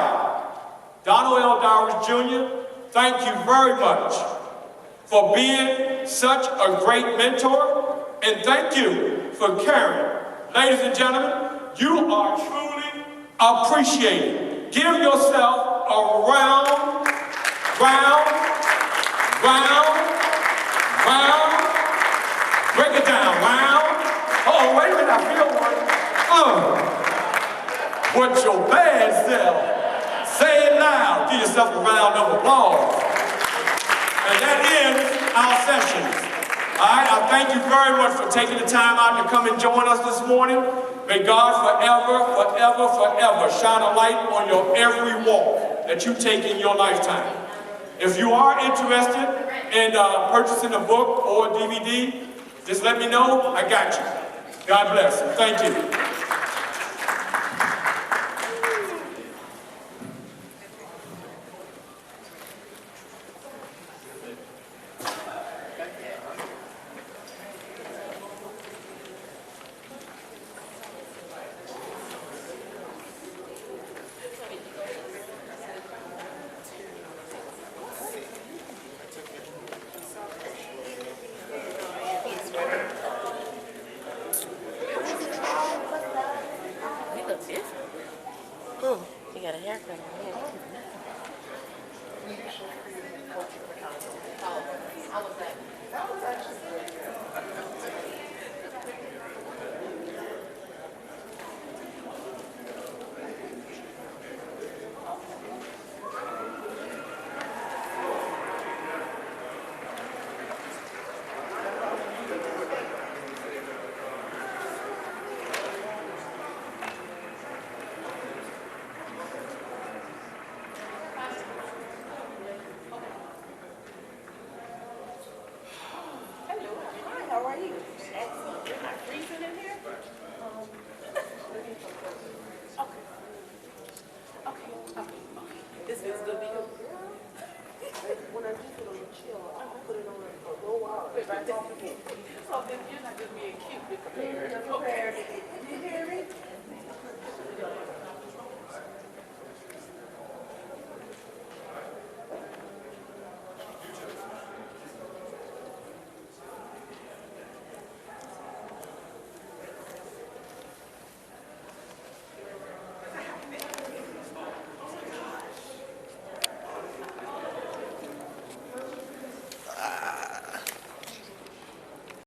Donald L. Dowers Jr., thank you very much for being such a great mentor, and thank you for caring. Ladies and gentlemen, you are truly appreciated. Give yourself a round, break it down, round. Oh, wait a minute, I feel one. What your band self. Say it loud. Give yourself a round of applause. And that ends our sessions. All right, I thank you very much for taking the time out to come and join us this morning. May God forever shine a light on your every walk that you take in your lifetime. If you are interested in purchasing a book or a DVD, just let me know. I got you. God bless you. Thank you. You got a haircut on here. How are you? Excellent. You're not freezing in here? Okay. This is gonna be your girl. When I do put on a chill, I'm gonna put it on a low wall. Right. So then you're not just being cute, you're prepared. You hear me?